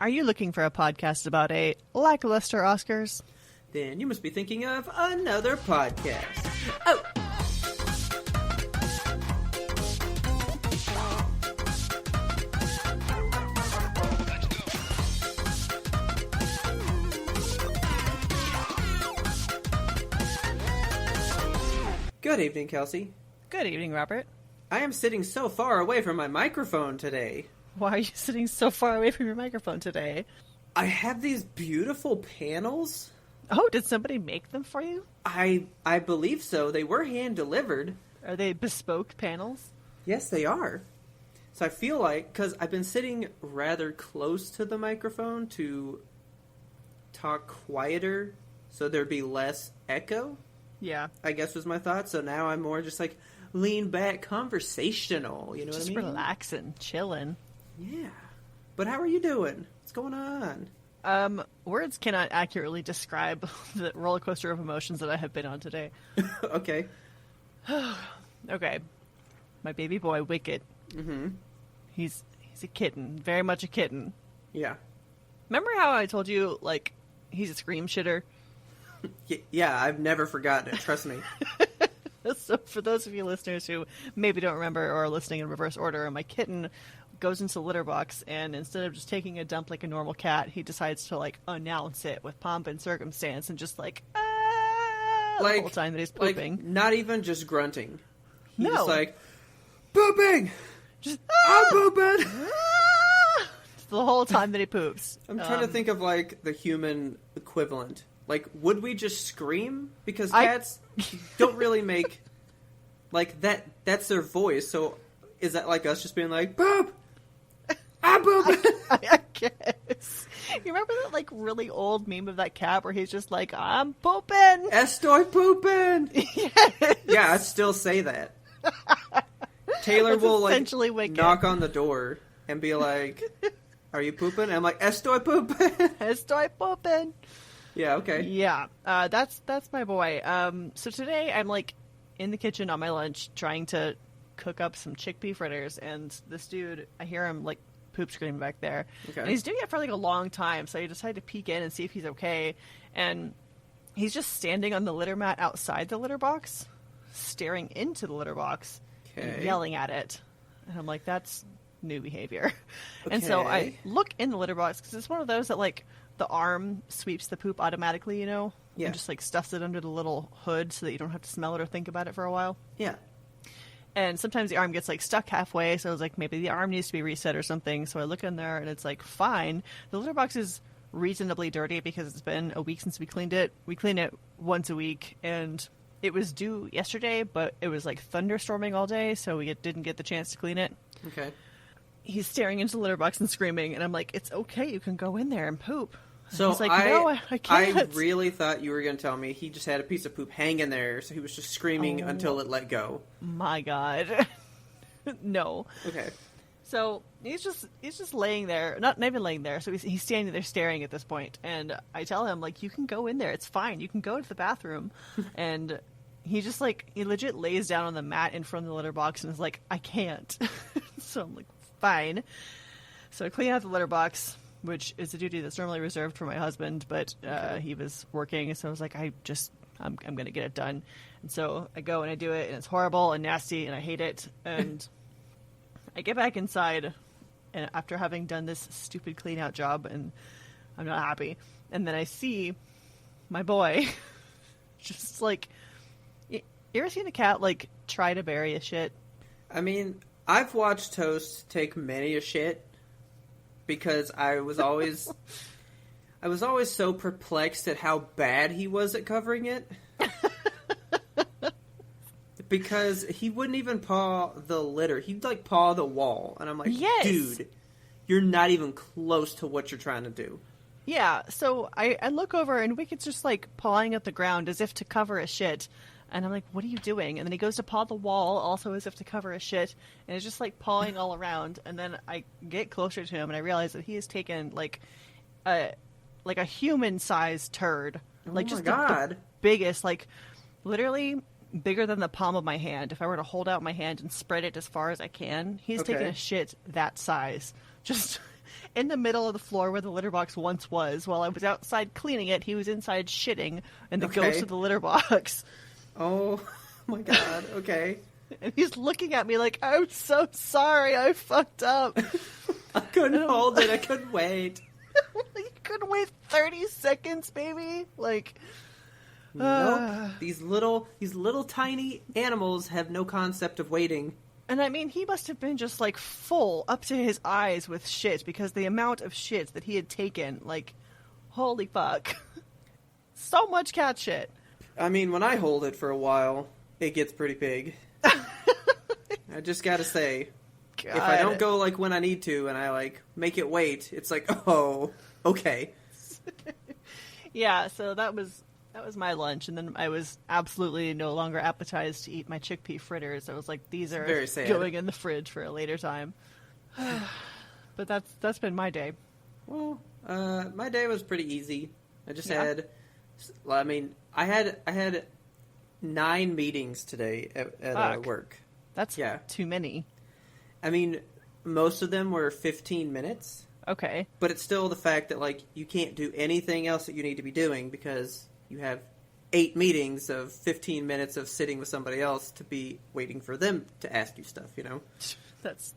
Are you looking for a podcast about a lackluster Oscars? Then you must be thinking of another podcast. Oh! Good evening, Kelsey. Good evening, Robert. I am sitting so far away from my microphone today. Why are you sitting so far away from your microphone today? I have these beautiful panels. Oh, did somebody make them for you? I believe so. They were hand-delivered. Are they bespoke panels? Yes, they are. So I feel like, because I've been sitting rather close to the microphone to talk quieter so there'd be less echo, Yeah. I guess was my thought. So now I'm more just like lean back, conversational. You know Just what I mean? relaxing, chilling. Yeah. But how are you doing? What's going on? Words cannot accurately describe the roller coaster of emotions that I have been on today. Okay. Okay. My baby boy, Wicket. Mm-hmm. He's a kitten. Very much a kitten. Yeah. Remember how I told you, like, he's a scream shitter? Yeah, I've never forgotten it. Trust me. So for those of you listeners who maybe don't remember or are listening in reverse order, my kitten goes into the litter box, and instead of just taking a dump like a normal cat, he decides to, like, announce it with pomp and circumstance and just, like, the whole time that he's pooping. Like, not even just grunting. He's No. just like, pooping! Just, I'm pooping! the whole time that he poops. I'm trying to think of, like, the human equivalent. Like, would we just scream? Because cats don't really make, like, that's their voice, so is that like us just being like, poop! I'm pooping! I guess. You remember that, like, really old meme of that cat where he's just like, I'm pooping! Estoy pooping! Yes. Yeah, I'd still say that. Taylor That's will, like, essentially Wicked. knock on the door and be like, are you pooping? And I'm like, estoy pooping! Estoy pooping! Yeah, okay. Yeah, that's my boy. So today I'm, like, in the kitchen on my lunch trying to cook up some chickpea fritters, and this dude, I hear him, like, poop screaming back there. Okay. And he's doing it for, like, a long time, so I decided to peek in and see if he's okay. And he's just standing on the litter mat outside the litter box, staring into the litter box, and Okay. yelling at it. And I'm like, that's new behavior. And so I Okay. look in the litter box, because it's one of those that, like, the arm sweeps the poop automatically, you know? Yeah. And just, like, stuffs it under the little hood so that you don't have to smell it or think about it for a while. Yeah. And sometimes the arm gets, like, stuck halfway, so I was like, maybe the arm needs to be reset or something. So I look in there, and it's, like, fine. The litter box is reasonably dirty because it's been a week since we cleaned it. We clean it once a week, and it was due yesterday, but it was, like, thunderstorming all day, so we didn't get the chance to clean it. Okay. He's staring into the litter box and screaming, and I'm like, it's okay, you can go in there and poop. And So he's like, no, I can't. I really thought you were going to tell me he just had a piece of poop hanging there, so he was just screaming until it let go. My God. No. Okay. So he's just laying there, not even laying there. So he's standing there staring at this point, and I tell him, like, you can go in there. It's fine. You can go to the bathroom. And he just, like, he legit lays down on the mat in front of the litter box and is like, I can't. So I'm like, fine. So I clean out the litter box, which is a duty that's normally reserved for my husband, but he was working, so I was like, I'm going to get it done. And so I go and I do it, and it's horrible and nasty, and I hate it. And I get back inside, and after having done this stupid clean-out job, and I'm not happy, and then I see my boy just, like, you ever seen a cat, like, try to bury a shit? I mean, I've watched Toast take many a shit because I was always so perplexed at how bad he was at covering it. Because he wouldn't even paw the litter. He'd, like, paw the wall. And I'm like, Yes. dude, you're not even close to what you're trying to do. Yeah, so I look over, and Wicked's just, like, pawing at the ground as if to cover a shit. And I'm like, what are you doing? And then he goes to paw the wall, also as if to cover a shit. And it's just, like, pawing all around. And then I get closer to him, and I realize that he has taken, like a human-sized turd. Like, my just God. the biggest, like, literally bigger than the palm of my hand. If I were to hold out my hand and spread it as far as I can, he's Okay. taking a shit that size. Just in the middle of the floor where the litter box once was. While I was outside cleaning it, he was inside shitting in the ghost of the litter box. Oh my god, okay. And he's looking at me like, I'm so sorry, I fucked up. I couldn't hold it, I couldn't wait. You couldn't wait 30 seconds, baby? Like... Nope. These little tiny animals have no concept of waiting. And I mean, he must have been just like full up to his eyes with shit, because the amount of shit that he had taken, like, holy fuck. So much cat shit. I mean, when I hold it for a while, it gets pretty big. I just gotta say, God. if I don't go like when I need to and I like make it wait, it's like, oh, okay. Yeah, so that was my lunch, and then I was absolutely no longer appetized to eat my chickpea fritters. I was like, these are very sad. Going in the fridge for a later time. But that's been my day. Well, my day was pretty easy. I just had, I mean, I had 9 meetings today at work. That's too many. I mean, most of them were 15 minutes. Okay. But it's still the fact that, like, you can't do anything else that you need to be doing because you have 8 meetings of 15 minutes of sitting with somebody else to be waiting for them to ask you stuff, you know? That's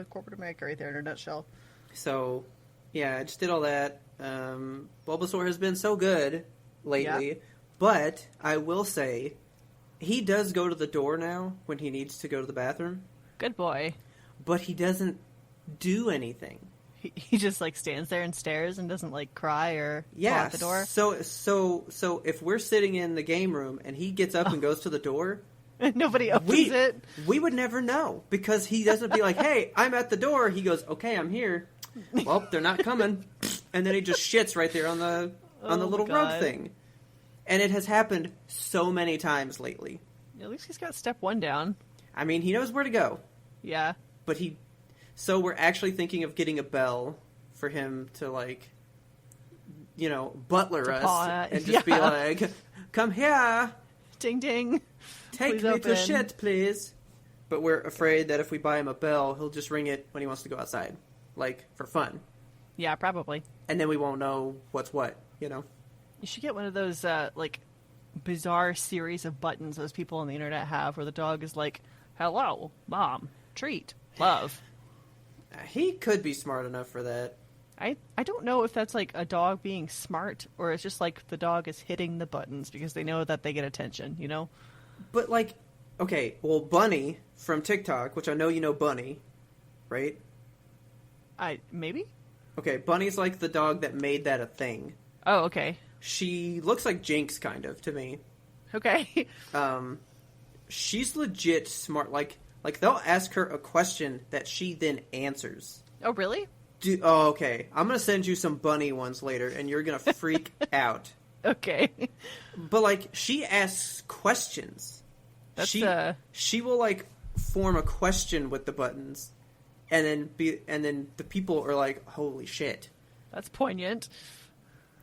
corporate America right there in a nutshell. So, yeah, I just did all that. Bulbasaur has been so good lately, but I will say he does go to the door now when he needs to go to the bathroom. Good boy. But he doesn't do anything. He just, like, stands there and stares and doesn't, like, cry or pull out the door? So if we're sitting in the game room and he gets up and goes to the door... And nobody opens it? We would never know, because he doesn't be like, hey, I'm at the door. He goes, okay, I'm here. Well, they're not coming. And then he just shits right there on the little rug thing. And it has happened so many times lately. At least he's got step 1 down. I mean, he knows where to go. Yeah. But so we're actually thinking of getting a bell for him to, like, you know, butler us and just be like, come here. Ding, ding. Take Please me open. to shit, please. But we're afraid that if we buy him a bell, he'll just ring it when he wants to go outside. Like, for fun. Yeah, probably. And then we won't know what's what, you know? You should get one of those, like, bizarre series of buttons those people on the internet have where the dog is like, hello, mom, treat, love. He could be smart enough for that. I don't know if that's, like, a dog being smart or it's just, like, the dog is hitting the buttons because they know that they get attention, you know? But, like, okay, well, Bunny from TikTok, which I know you know Bunny, right? Maybe? Okay, Bunny's, like, the dog that made that a thing. Oh, okay. She looks like Jinx, kind of, to me. Okay. She's legit smart. Like they'll ask her a question that she then answers. Oh, really? Oh, okay. I'm gonna send you some Bunny ones later, and you're gonna freak out. Okay. But, like, she asks questions. She will, like, form a question with the buttons, and then the people are like, holy shit. That's poignant.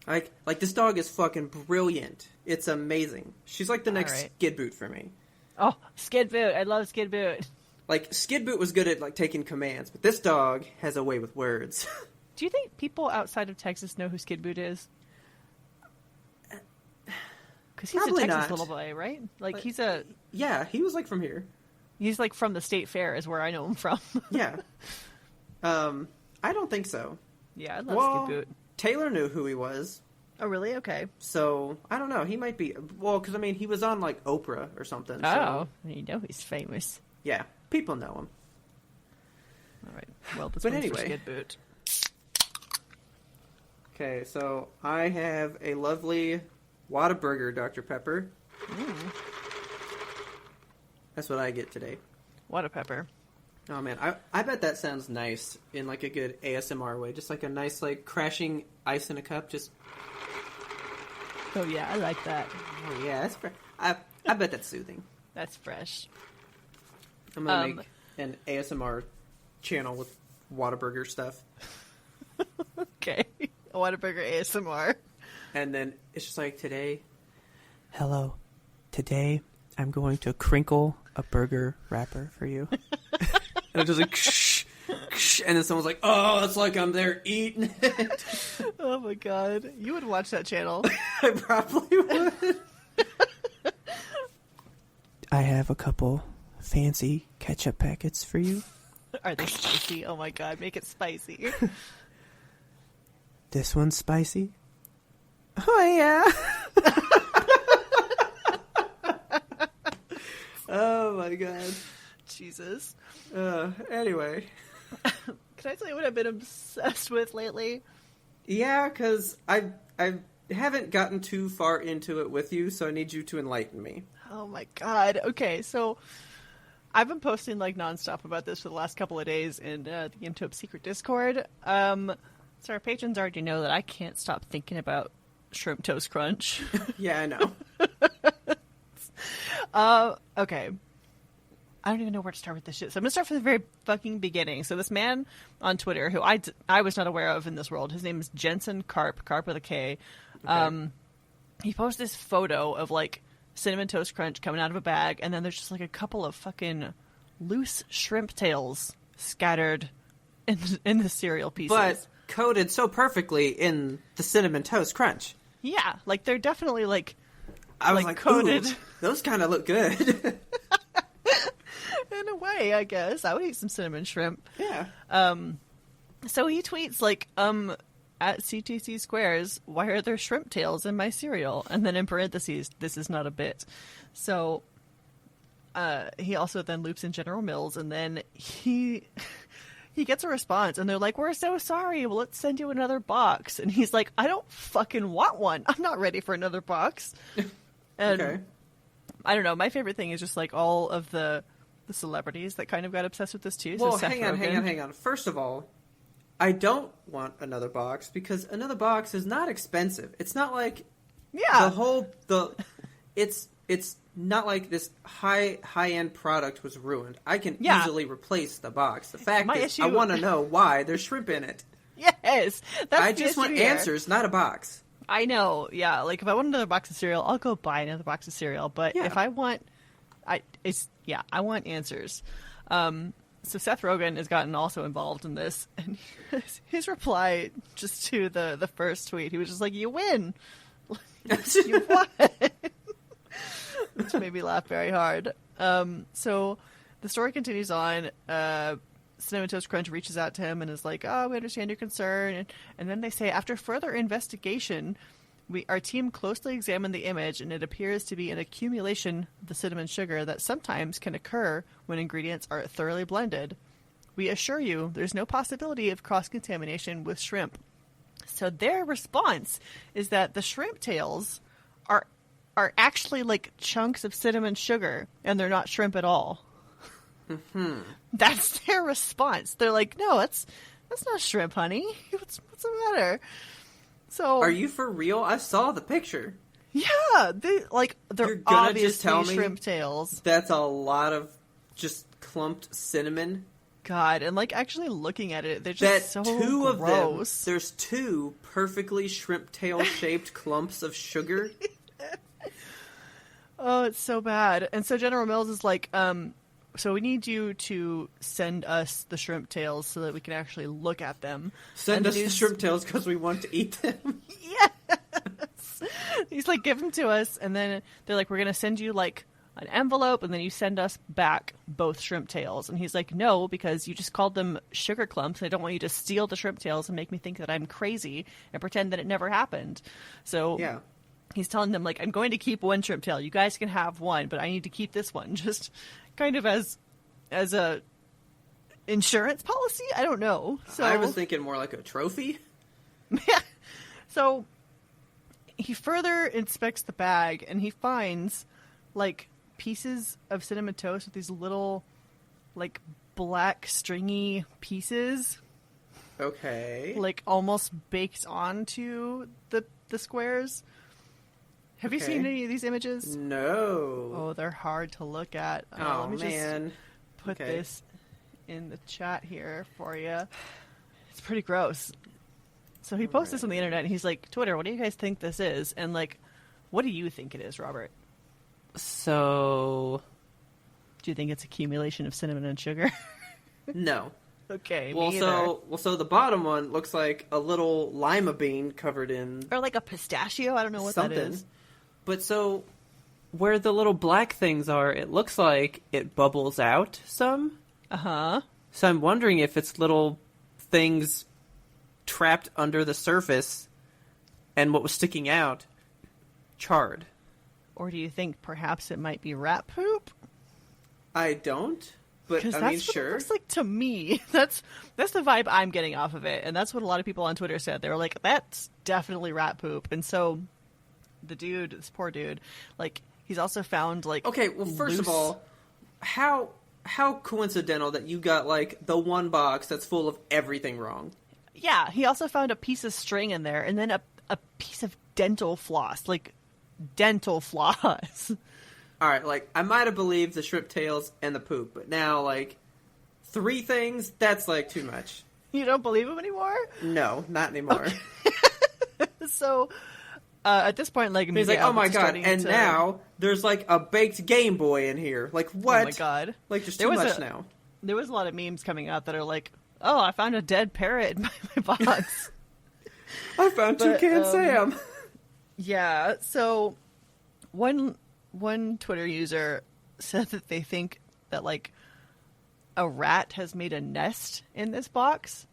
Like this dog is fucking brilliant. It's amazing. She's like the next Skid Boot for me. Oh, Skid Boot. I love Skid Boot. Like, Skid Boot was good at, like, taking commands, but this dog has a way with words. Do you think people outside of Texas know who Skid Boot is? Because he's Probably a Texas not. little boy, right? Like, Yeah, he was, like, from here. He's, like, from the state fair is where I know him from. Yeah. I don't think so. Yeah, I love Skid Boot. Taylor knew who he was. Oh, really? Okay. So, I don't know. He might be... Well, because, I mean, he was on, like, Oprah or something. Oh, you know he's famous. Yeah, people know him. All right. Well, this But one's anyway. for Skid Boot. Okay, so I have a lovely Whataburger Dr. Pepper. That's what I get today. Whataburger. Oh, man. I bet that sounds nice in, like, a good ASMR way. Just, like, a nice, like, crashing ice in a cup. Just... Oh, yeah, I like that. Oh, yeah, that's I bet that's soothing. That's fresh. I'm going to make an ASMR channel with Whataburger stuff. Okay. Whataburger ASMR. And then it's just like, today... Hello. Today, I'm going to crinkle a burger wrapper for you. And it's just like, shh, shh. and then someone's like, "Oh, it's like I'm there eating it." Oh my god, you would watch that channel. I probably would. I have a couple fancy ketchup packets for you. Are they spicy? Oh my god, make it spicy. This one's spicy. Oh yeah. Oh my god. Jesus. Anyway. Can I tell you what I've been obsessed with lately? Yeah, because I haven't gotten too far into it with you, so I need you to enlighten me. Oh my god. Okay, so I've been posting like nonstop about this for the last couple of days in the Top Secret Discord. So our patrons already know that I can't stop thinking about shrimp toast crunch. Yeah, I know. Okay. I don't even know where to start with this shit. So I'm going to start from the very fucking beginning. So this man on Twitter, who I was not aware of in this world, his name is Jensen Karp with a K. Okay. He posted this photo of like Cinnamon Toast Crunch coming out of a bag, and then there's just like a couple of fucking loose shrimp tails scattered in the cereal pieces. But coated so perfectly in the Cinnamon Toast Crunch. Yeah, like they're definitely like I was like coated. Ooh, those kind of look good. In a way, I guess. I would eat some cinnamon shrimp. Yeah. So he tweets like, at CTC Squares, why are there shrimp tails in my cereal? And then in parentheses, this is not a bit. So he also then loops in General Mills, and then he gets a response, and they're like, we're so sorry, well, let's send you another box. And he's like, I don't fucking want one. I'm not ready for another box. And okay. I don't know. My favorite thing is just like all of the celebrities that kind of got obsessed with this too. Well, so Seth Rogen. hang on. First of all, I don't want another box because another box is not expensive. It's not like it's not like this high-end product was ruined. I can easily replace the box. The fact is, I want to know why there's shrimp in it. Yes, I just want answers, not a box. I know, yeah. Like if I want another box of cereal, I'll go buy another box of cereal. But if I want, I want answers. So Seth Rogen has gotten also involved in this, and his reply just to the first tweet, he was just like, "You win, you won," which made me laugh very hard. So the story continues on. Cinnamon Toast Crunch reaches out to him and is like, "Oh, we understand your concern," and then they say, after further investigation, our team closely examined the image, and it appears to be an accumulation of the cinnamon sugar that sometimes can occur when ingredients are thoroughly blended. We assure you there's no possibility of cross-contamination with shrimp. So their response is that the shrimp tails are actually like chunks of cinnamon sugar, and they're not shrimp at all. Mm-hmm. That's their response. They're like, no, that's not shrimp, honey. What's the matter? So, are you for real? I saw the picture. Yeah, they're obviously shrimp tails. That's a lot of just clumped cinnamon. God, and like actually looking at it, they're just so two gross. Of them, there's two perfectly shrimp tail shaped clumps of sugar. Oh, it's so bad. And so General Mills is like, so we need you to send us the shrimp tails so that we can actually look at them. Send us the shrimp tails because we want to eat them. Yes. He's like, give them to us, and then they're like, we're going to send you like an envelope, and then you send us back both shrimp tails. And he's like, no, because you just called them sugar clumps, and I don't want you to steal the shrimp tails and make me think that I'm crazy and pretend that it never happened. So yeah. He's telling them, like, I'm going to keep one shrimp tail. You guys can have one, but I need to keep this one. Just kind of as a insurance policy? I don't know. So I was thinking more like a trophy. Yeah. So he further inspects the bag, and he finds, like, pieces of cinnamon toast with these little, like, black stringy pieces. Okay. Like, almost baked onto the squares. Have you seen any of these images? No. Oh, they're hard to look at. Let me just put this in the chat here for you. It's pretty gross. So he posts this on the internet, and he's like, Twitter, what do you guys think this is? And, like, what do you think it is, Robert? So, do you think it's accumulation of cinnamon and sugar? No. Okay, Well, me either. so the bottom one looks like a little lima bean covered in Or like a pistachio. I don't know what something. that is. But so where the little black things are, it looks like it bubbles out some. Uh-huh. So I'm wondering if it's little things trapped under the surface and what was sticking out charred. Or do you think perhaps it might be rat poop? I don't, but Because I that's mean, what sure. it looks like to me. That's the vibe I'm getting off of it, and that's what a lot of people on Twitter said. They were like, "That's definitely rat poop." And so, this poor dude, like, he's also found like. Okay, well, first loose... of all, how coincidental that you got like the one box that's full of everything wrong. Yeah, he also found a piece of string in there, and then a piece of dental floss, like dental floss. All right, like, I might have believed the shrimp tails and the poop, but now, like, 3 things, that's, like, too much. You don't believe him anymore? No, not anymore. Okay. So, at this point, like... He's like, oh my god, and now there's, like, a baked Game Boy in here. Like, what? Oh my god. Like, there's too much now. There was a lot of memes coming out that are like, oh, I found a dead parrot in my box. I found Toucan Sam. Yeah, so one Twitter user said that they think that, like, a rat has made a nest in this box.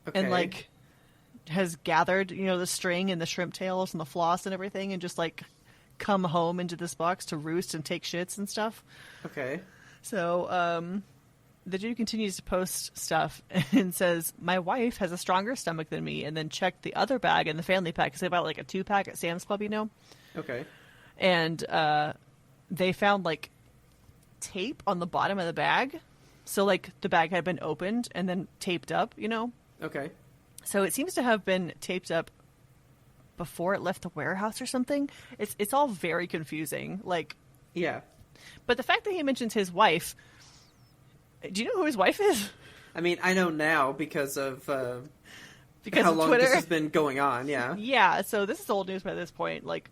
Okay. And, like, has gathered, the string and the shrimp tails and the floss and everything and just, like, come home into this box to roost and take shits and stuff. Okay. So, the dude continues to post stuff and says, my wife has a stronger stomach than me, and then checked the other bag in the family pack, because they bought, like, a 2-pack at Sam's Club, Okay. And they found, like, tape on the bottom of the bag. So, like, the bag had been opened and then taped up, Okay. So it seems to have been taped up before it left the warehouse or something. It's all very confusing. Like, yeah. But the fact that he mentions his wife... Do you know who his wife is? I mean, I know now because of how long Twitter. this has been going on, yeah. Yeah, so this is old news by this point. Like,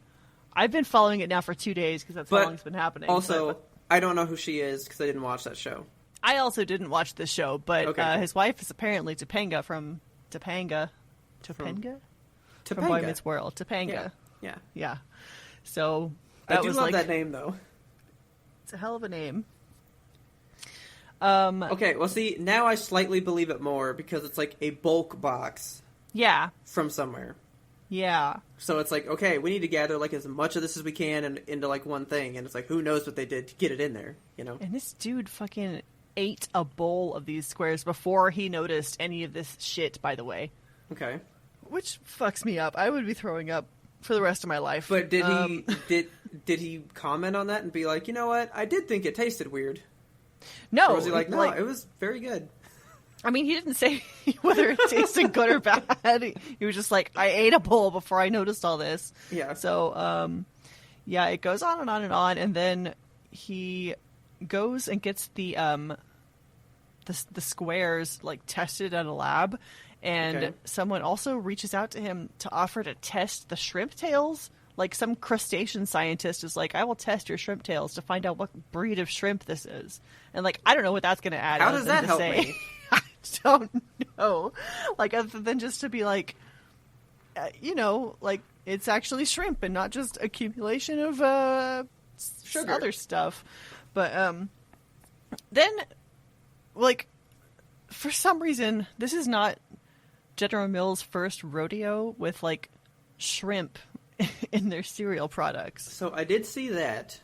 I've been following it now for 2 days because that's how long it's been happening. Also, I don't know who she is because I didn't watch that show. I also didn't watch this show, but Okay, cool. his wife is apparently Topanga from Topanga? Topanga? From Boy Meets World. Topanga. Yeah. Yeah. So, I that do was love like... that name, though. It's a hell of a name. Okay, well, see, now I slightly believe it more because it's like a bulk box. Yeah. From somewhere. Yeah. So it's like, okay, we need to gather like as much of this as we can and into like one thing, and it's like, who knows what they did to get it in there, And this dude fucking ate a bowl of these squares before he noticed any of this shit, by the way. Okay. Which fucks me up. I would be throwing up for the rest of my life. But did he did he comment on that and be like, you know what, I did think it tasted weird? No. Or was he like, no, it was very good? I mean, he didn't say whether it tasted good or bad. He was just like, I ate a bowl before I noticed all this. Yeah. So, yeah, it goes on and on and on, and then he goes and gets the squares, like, tested at a lab, and someone also reaches out to him to offer to test the shrimp tails. Like, some crustacean scientist is like, I will test your shrimp tails to find out what breed of shrimp this is. And, like, I don't know what that's going to add. How does that help me? I don't know. Like, other than just to be like, like, it's actually shrimp and not just accumulation of other stuff. But then, like, for some reason, this is not General Mills' first rodeo with, like, shrimp in their cereal products. So I did see that.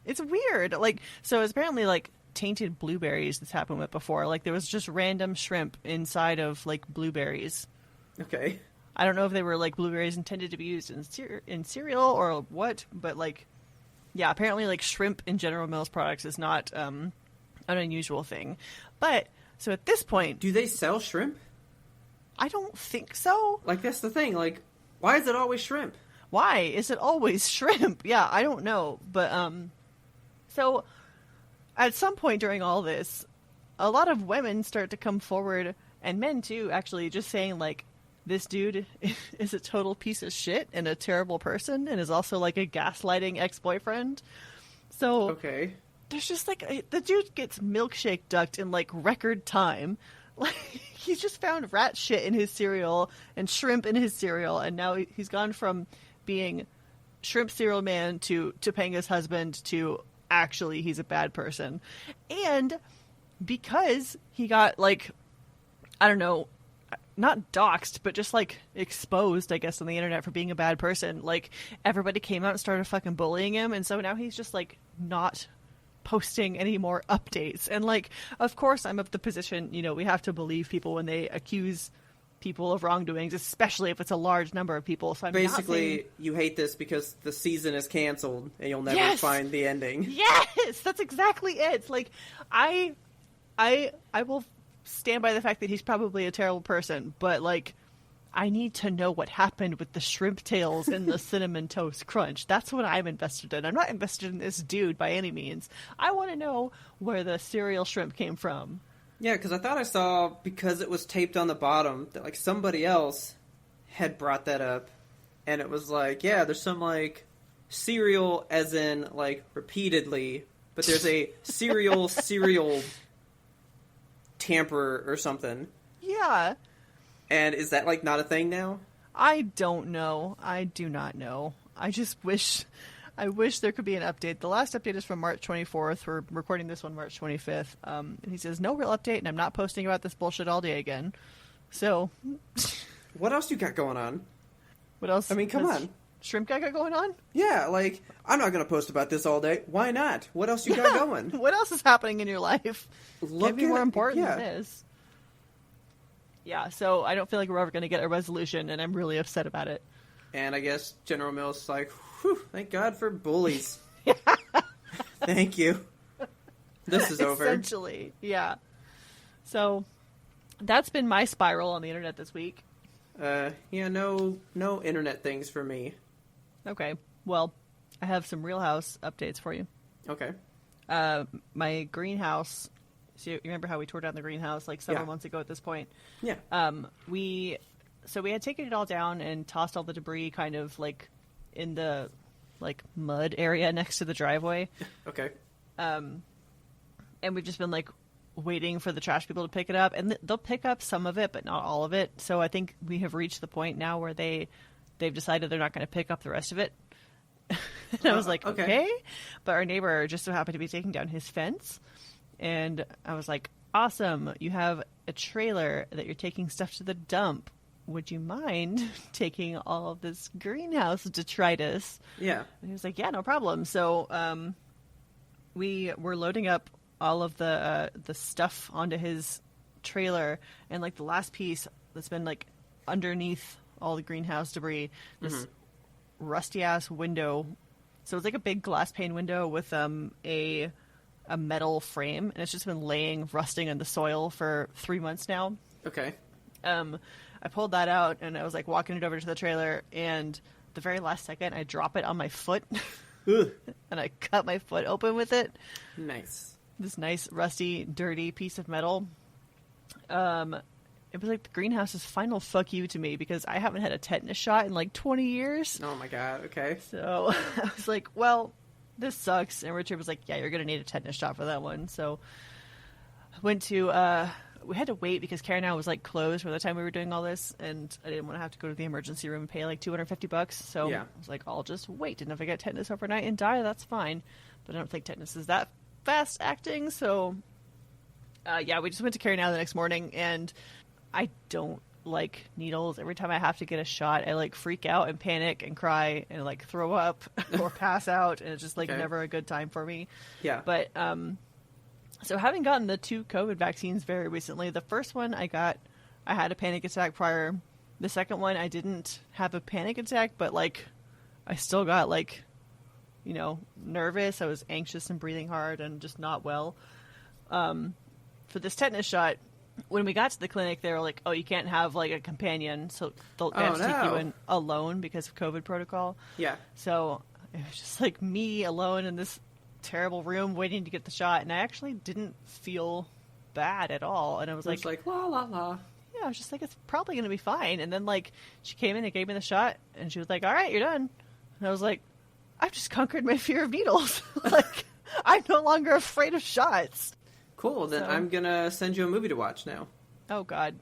It's weird. Like, so it's apparently, like, tainted blueberries that's happened with before. Like, there was just random shrimp inside of, like, blueberries. Okay. I don't know if they were, like, blueberries intended to be used in cereal or what, but, like, yeah, apparently, like, shrimp in General Mills products is not an unusual thing. But, so at this point... Do they sell shrimp? I don't think so. Like, that's the thing. Like, why is it always shrimp? Why is it always shrimp? Yeah, I don't know. But, so, at some point during all this, a lot of women start to come forward, and men too, actually, just saying, like, this dude is a total piece of shit and a terrible person, and is also, like, a gaslighting ex-boyfriend. So, okay, there's just, like, the dude gets milkshake ducked in, like, record time. Like, he's just found rat shit in his cereal and shrimp in his cereal, and now he's gone from being shrimp cereal man to Topanga's husband to actually he's a bad person. And because he got, like, I don't know, not doxxed, but just, like, exposed, I guess, on the internet for being a bad person, like, everybody came out and started fucking bullying him, and so now he's just, like, not posting any more updates. And, like, of course I'm of the position, you know, we have to believe people when they accuse people of wrongdoings, especially if it's a large number of people. So I'm basically not saying... you hate this because the season is canceled and you'll never find the ending. Yes, that's exactly it. It's like, I will stand by the fact that he's probably a terrible person, but, like, I need to know what happened with the shrimp tails and the cinnamon toast crunch. That's what I'm invested in. I'm not invested in this dude by any means. I want to know where the cereal shrimp came from. Yeah, because I thought I saw, because it was taped on the bottom, that, like, somebody else had brought that up. And it was like, yeah, there's some, like, cereal as in, like, repeatedly, but there's a cereal tamper or something. Yeah. And is that, like, not a thing now? I don't know. I do not know. I wish there could be an update. The last update is from March 24th. We're recording this one March 25th. And he says, no real update, and I'm not posting about this bullshit all day again. So. What else you got going on? What else? I mean, come on. Shrimp guy got going on? Yeah, like, I'm not going to post about this all day. Why not? What else you got going? What else is happening in your life? Can't be more important than this. Yeah, so I don't feel like we're ever going to get a resolution, and I'm really upset about it. And I guess General Mills is like, whew, thank God for bullies. Thank you. This is over. Essentially, yeah. So, that's been my spiral on the internet this week. Yeah, no internet things for me. Okay, well, I have some Real House updates for you. Okay. My greenhouse, so you remember how we tore down the greenhouse like several months ago at this point? Yeah. We had taken it all down and tossed all the debris kind of like in the like mud area next to the driveway. Okay. And we've just been like waiting for the trash people to pick it up, and they'll pick up some of it, but not all of it. So I think we have reached the point now where they've decided they're not going to pick up the rest of it. And I was like, okay. But our neighbor just so happened to be taking down his fence, and I was like, awesome, you have a trailer that you're taking stuff to the dump. Would you mind taking all of this greenhouse detritus? Yeah. And he was like, yeah, no problem. So we were loading up all of the stuff onto his trailer, and like the last piece that's been like underneath all the greenhouse debris, this rusty ass window. So it's like a big glass pane window with a metal frame, and it's just been laying rusting in the soil for 3 months now. Okay. I pulled that out, and I was like walking it over to the trailer, and the very last second I drop it on my foot and I cut my foot open with it. Nice. This nice, rusty, dirty piece of metal. It was like the greenhouse's final fuck you to me, because I haven't had a tetanus shot in like 20 years. Oh my god, okay. So I was like, well, this sucks. And Richard was like, yeah, you're going to need a tetanus shot for that one. So I went to, we had to wait because Karen was like closed for the time we were doing all this, and I didn't want to have to go to the emergency room and pay like $250. So I was like, I'll just wait. And if I get tetanus overnight and die, that's fine. But I don't think tetanus is that fast acting. So we just went to Karen the next morning, and I don't like needles. Every time I have to get a shot, I like freak out and panic and cry and like throw up or pass out, and it's just like never a good time for me. Yeah. But so having gotten the 2 COVID vaccines very recently, the first one I had a panic attack prior. The second one I didn't have a panic attack, but like I still got like, you know, nervous. I was anxious and breathing hard and just not well. For this tetanus shot, when we got to the clinic, they were like, oh, you can't have like a companion, so they have to take you in alone because of COVID protocol. Yeah. So it was just like me alone in this terrible room waiting to get the shot, and I actually didn't feel bad at all. And I was like, la la la. Yeah, I was just like, it's probably going to be fine. And then like she came in and gave me the shot, and she was like, all right, you're done. And I was like, I've just conquered my fear of needles. Like, I'm no longer afraid of shots. Cool, then I'm going to send you a movie to watch now. Oh God.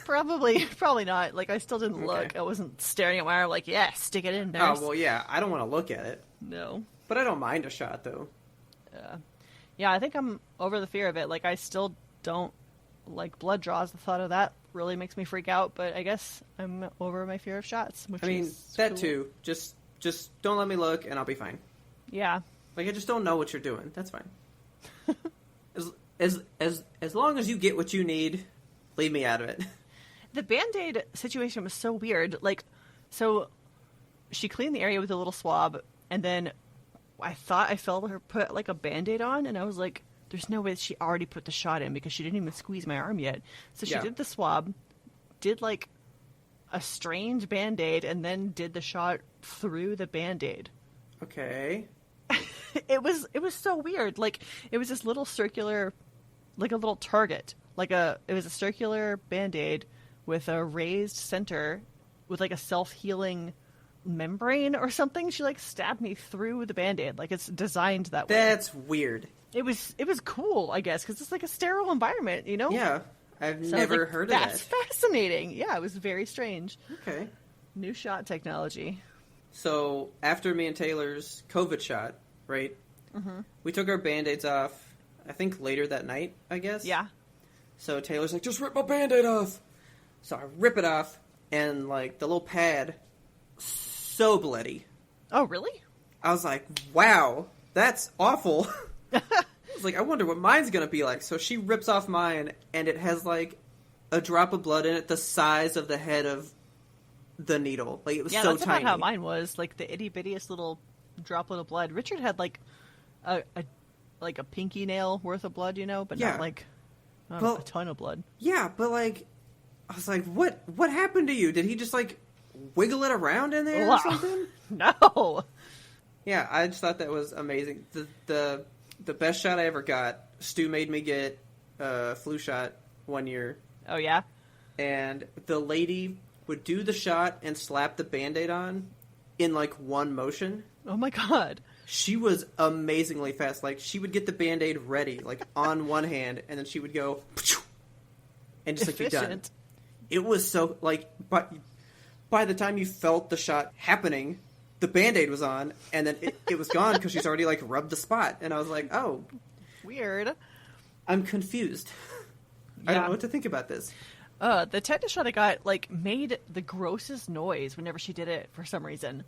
Probably not. Like, I still didn't look. Okay. I wasn't staring at my arm like, yeah, stick it in there. Oh, well, yeah, I don't want to look at it. No. But I don't mind a shot, though. Yeah, I think I'm over the fear of it. Like, I still don't like blood draws. The thought of that really makes me freak out, but I guess I'm over my fear of shots. Which I mean, is that cool. too. Just don't let me look, and I'll be fine. Yeah. Like, I just don't know what you're doing. That's fine. As long as you get what you need, leave me out of it. The Band-Aid situation was so weird. Like, so she cleaned the area with a little swab, and then I thought I felt her put, like, a Band-Aid on, and I was like, there's no way that she already put the shot in because she didn't even squeeze my arm yet. So she did the swab, did, like, a strange Band-Aid, and then did the shot through the Band-Aid. Okay. It was so weird. Like, it was this little circular, like a little target. It was a circular Band-Aid with a raised center with, like, a self-healing membrane or something. She, like, stabbed me through the Band-Aid. Like, it's designed that way. That's weird. It was cool, I guess, because it's like a sterile environment, you know? Yeah. I've So never like, heard of that. That's fascinating. Yeah, it was very strange. Okay. New shot technology. So, after me and Taylor's COVID shot, right? Mm-hmm. We took our Band-Aids off, I think later that night, I guess? Yeah. So Taylor's like, just rip my Band-Aid off! So I rip it off, and, like, the little pad, so bloody. Oh, really? I was like, wow, that's awful. I was like, I wonder what mine's gonna be like. So she rips off mine, and it has, like, a drop of blood in it the size of the head of the needle. Like, it was so tiny. Yeah, that's about how mine was. Like, the itty-bittiest little droplet of blood. Richard had, like, a pinky nail worth of blood, you know? But not, like, a ton of blood. Yeah, but, like, I was like, what happened to you? Did he just, like, wiggle it around in there or something? No! Yeah, I just thought that was amazing. The best shot I ever got, Stu made me get a flu shot one year. Oh, yeah? And the lady would do the shot and slap the Band-Aid on in, like, one motion. Oh, my God. She was amazingly fast. Like, she would get the Band-Aid ready, like, on one hand, and then she would go, and just, like, be done. It was so, like, but by the time you felt the shot happening, the Band-Aid was on, and then it was gone because she's already, like, rubbed the spot. And I was like, oh. Weird. I'm confused. Yeah. I don't know what to think about this. The tetanus shot I got, like, made the grossest noise whenever she did it for some reason.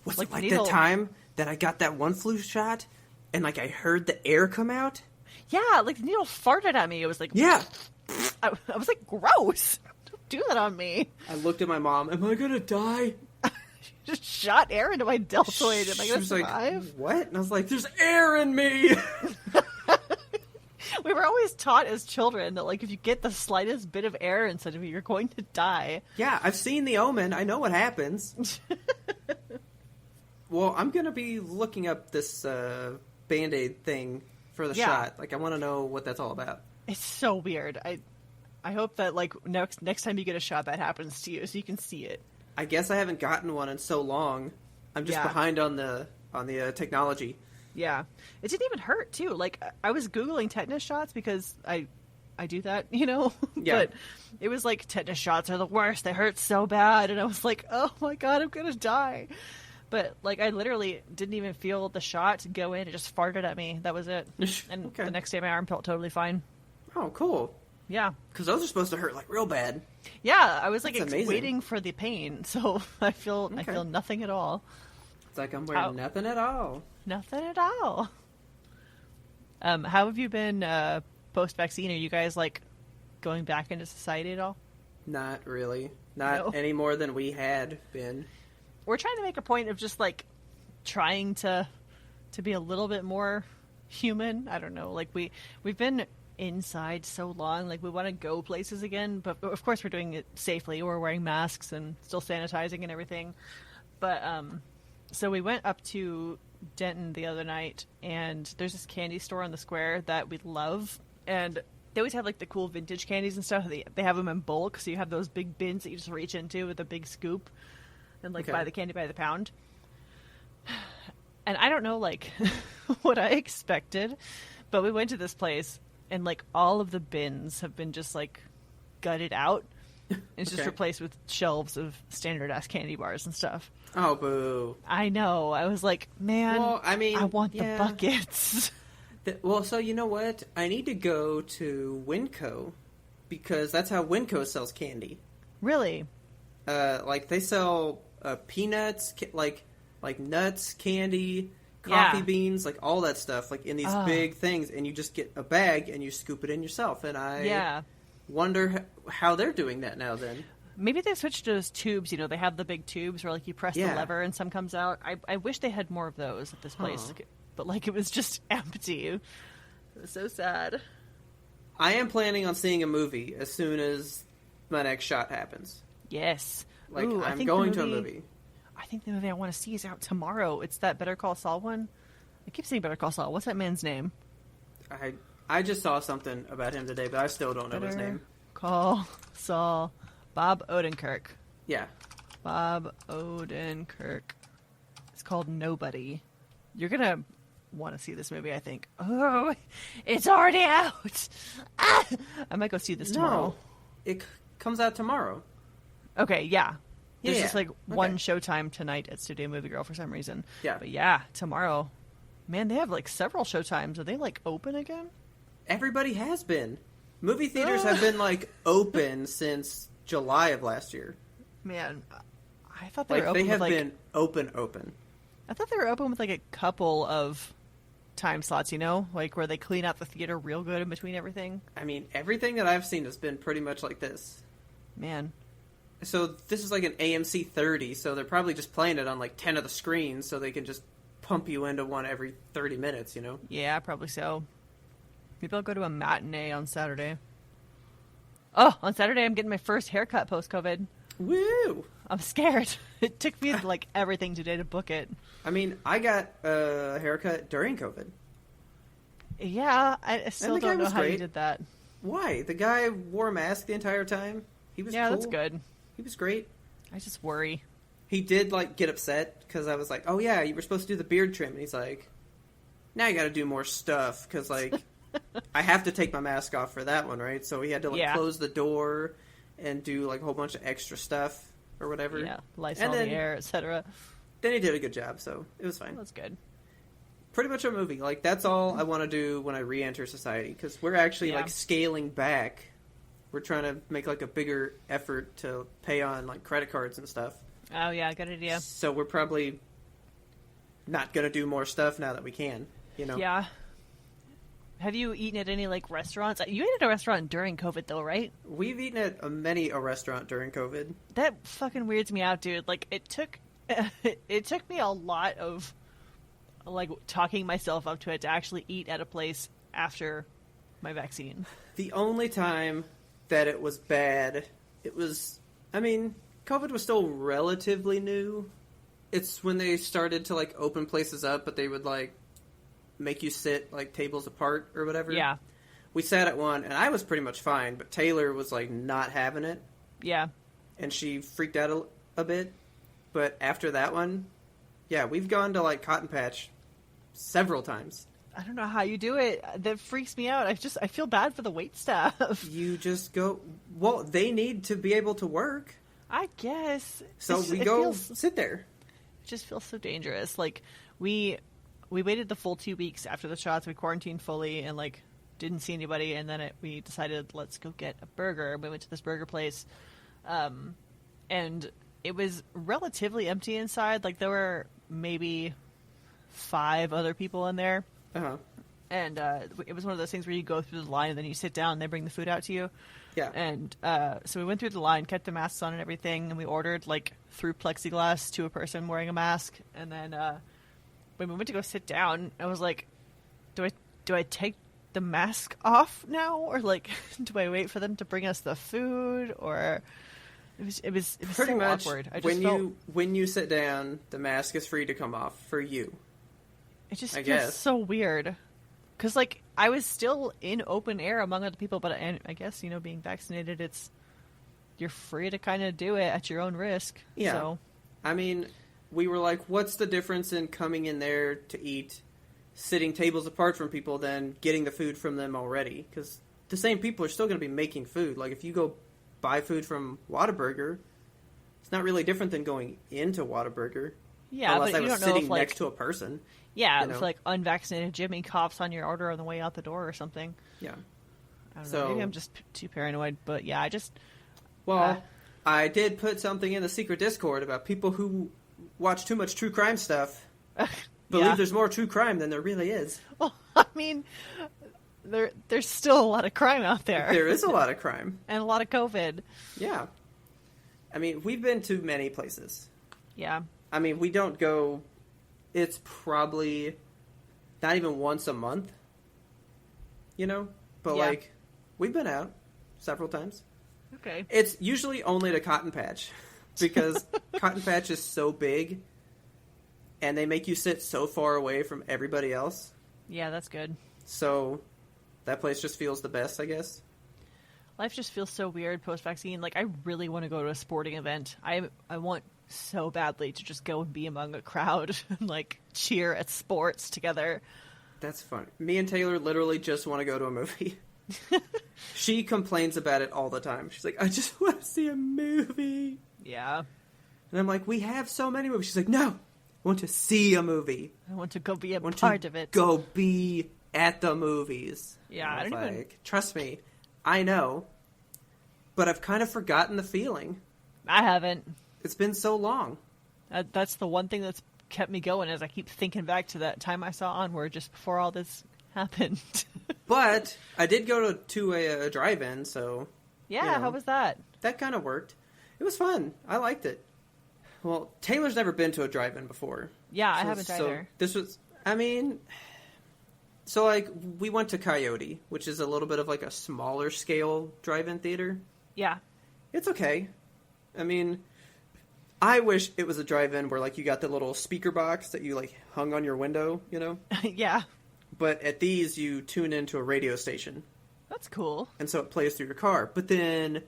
Was it like the time that I got that one flu shot, and, like, I heard the air come out? Yeah, like, the needle farted at me. It was like... Yeah. I was like, gross. Don't do that on me. I looked at my mom. Am I going to die? She just shot air into my deltoid. Am I going to survive? Like, what? And I was like, there's air in me! We were always taught as children that, like, if you get the slightest bit of air inside of you, you're going to die. Yeah, I've seen The Omen. I know what happens. Well, I'm going to be looking up this Band-Aid thing for the shot. Like, I want to know what that's all about. It's so weird. I hope that, like, next time you get a shot, that happens to you, so you can see it. I guess I haven't gotten one in so long. I'm just behind on the technology. Yeah. It didn't even hurt, too. Like, I was Googling tetanus shots because I do that, you know? Yeah. But it was like, tetanus shots are the worst. They hurt so bad. And I was like, oh my God, I'm going to die. But, like, I literally didn't even feel the shot go in. It just farted at me. That was it. And the next day my arm felt totally fine. Oh, cool. Yeah. Because those are supposed to hurt, like, real bad. Yeah, I was, like, That's amazing. waiting for the pain. So I feel nothing at all. It's like I'm wearing nothing at all. Nothing at all. How have you been post-vaccine? Are you guys, like, going back into society at all? Not really. Not any more than we had been. We're trying to make a point of just, like, trying to be a little bit more human. I don't know. Like, we've been inside so long. Like, we want to go places again. But, of course, we're doing it safely. We're wearing masks and still sanitizing and everything. But, so we went up to Denton the other night, and there's this candy store on the square that we love. And they always have, like, the cool vintage candies and stuff. They have them in bulk, so you have those big bins that you just reach into with a big scoop. And, like, buy the candy by the pound. And I don't know, like, what I expected. But we went to this place, and like all of the bins have been just like gutted out. It's just Okay. replaced with shelves of standard ass candy bars and stuff. Oh, boo. I know. I was like, man, Well, I mean, I want yeah. the buckets. Well, so you know what? I need to go to Winco because that's how Winco sells candy. Really? Like they sell peanuts, like nuts, candy, coffee beans, like all that stuff, like in these big things, and you just get a bag and you scoop it in yourself. And I wonder how they're doing that now. Then maybe they switched to those tubes. You know, they have the big tubes where like you press the lever and some comes out. I wish they had more of those at this place, but like it was just empty. It was so sad. I am planning on seeing a movie as soon as my next shot happens. Yes. Like, Ooh, I'm going to a movie. I think the movie I want to see is out tomorrow. It's that Better Call Saul one. I keep saying Better Call Saul. What's that man's name? I just saw something about him today, but I still don't know his name. Call Saul. Bob Odenkirk. Yeah. Bob Odenkirk. It's called Nobody. You're going to want to see this movie, I think. Oh, it's already out. Ah! I might go see this tomorrow. No, it comes out tomorrow. Okay, yeah. There's Yeah, just like one showtime tonight at Studio Movie Girl for some reason. Yeah. But yeah, tomorrow. Man, they have like several showtimes. Are they like open again? Everybody has been. Movie theaters have been like open since July of last year. Man, I thought they were Like open they have with like been open. I thought they were open with like a couple of time slots, you know? Like where they clean out the theater real good in between everything. I mean, everything that I've seen has been pretty much like this. Man. So this is like an AMC 30, so they're probably just playing it on like 10 of the screens so they can just pump you into one every 30 minutes, you know? Yeah, probably so. Maybe I'll go to a matinee on Saturday. Oh, on Saturday I'm getting my first haircut post-COVID. Woo! I'm scared. It took me like everything today to book it. I mean, I got a haircut during COVID. Yeah, I still the guy don't know was how you great. did that. Why? The guy wore a mask the entire time. He was cool. That's good. He was great. I just worry. He did, like, get upset because I was like, oh, yeah, you were supposed to do the beard trim. And he's like, now you got to do more stuff because, like, I have to take my mask off for that one, right? So he had to, like, close the door and do, like, a whole bunch of extra stuff or whatever. Yeah, lights on the air, etc. Then he did a good job, so it was fine. That's good. Pretty much a movie. Like, that's all I want to do when I re-enter society because we're actually, like, scaling back. We're trying to make, like, a bigger effort to pay on, like, credit cards and stuff. Oh, yeah, good idea. So we're probably not going to do more stuff now that we can, you know? Yeah. Have you eaten at any, like, restaurants? You ate at a restaurant during COVID, though, right? We've eaten at a restaurant during COVID. That fucking weirds me out, dude. Like, it took me a lot of, like, talking myself up to it to actually eat at a place after my vaccine. The only time that it was bad, it was, I mean, COVID was still relatively new. It's when they started to, like, open places up, but they would, like, make you sit, like, tables apart or whatever. Yeah. We sat at one, and I was pretty much fine, but Taylor was, like, not having it. Yeah. And she freaked out a bit. But after that one, yeah, we've gone to, like, Cotton Patch several times. I don't know how you do it. That freaks me out. I feel bad for the wait staff. You just go, well, they need to be able to work. I guess. So we go sit there. It just feels so dangerous. Like, we waited the full 2 weeks after the shots. We quarantined fully and, like, didn't see anybody. And then we decided, let's go get a burger. We went to this burger place. And it was relatively empty inside. Like, there were maybe 5 other people in there. Uh-huh. And it was one of those things where you go through the line and then you sit down and they bring the food out to you. Yeah. And so we went through the line, kept the masks on and everything, and we ordered, like, through plexiglass to a person wearing a mask. And then when we went to go sit down, I was like, do I take the mask off now? Or, like, do I wait for them to bring us the food? Or... It was pretty so much awkward. when you sit down, the mask is free to come off for you. It just I feels guess. so weird. Because, like, I was still in open air among other people, but I guess, you know, being vaccinated, you're free to kind of do it at your own risk. Yeah. So. I mean, we were like, what's the difference in coming in there to eat sitting tables apart from people than getting the food from them already. Because the same people are still going to be making food. Like, if you go buy food from Whataburger, it's not really different than going into Whataburger. Yeah, unless but I you was don't know sitting if, like, next to a person. Yeah, you know? if, like, unvaccinated Jimmy coughs on your order on the way out the door or something. Yeah. I don't know. Maybe I'm just too paranoid, but yeah, Well, I did put something in the secret Discord about people who watch too much true crime stuff. Believe there's more true crime than there really is. Well, I mean, there's still a lot of crime out there. There is a lot of crime. And a lot of COVID. Yeah. I mean, we've been to many places. Yeah. I mean, we don't go... It's probably not even once a month, you know? But, like, we've been out several times. Okay. It's usually only to Cotton Patch, because Cotton Patch is so big, and they make you sit so far away from everybody else. Yeah, that's good. So, that place just feels the best, I guess. Life just feels so weird post-vaccine. Like, I really want to go to a sporting event. I want so badly to just go and be among a crowd and, like, cheer at sports together. That's fun. Me and Taylor literally just want to go to a movie. She complains about it all the time. She's like, I just want to see a movie. Yeah. And I'm like, we have so many movies. She's like, no, I want to see a movie. I want to go be a part of it. Go be at the movies. Yeah, I don't even... Trust me, I know, but I've kind of forgotten the feeling. I haven't. It's been so long. That's the one thing that's kept me going, as I keep thinking back to that time I saw Onward just before all this happened. But I did go to a drive-in, so... Yeah, you know, how was that? That kind of worked. It was fun. I liked it. Well, Taylor's never been to a drive-in before. Yeah, I haven't either. So this was... I mean... So, like, we went to Coyote, which is a little bit of, like, a smaller scale drive-in theater. Yeah. It's okay. I mean... I wish it was a drive-in where, like, you got the little speaker box that you, like, hung on your window, you know? Yeah. But at these, you tune into a radio station. That's cool. And so it plays through your car. But then,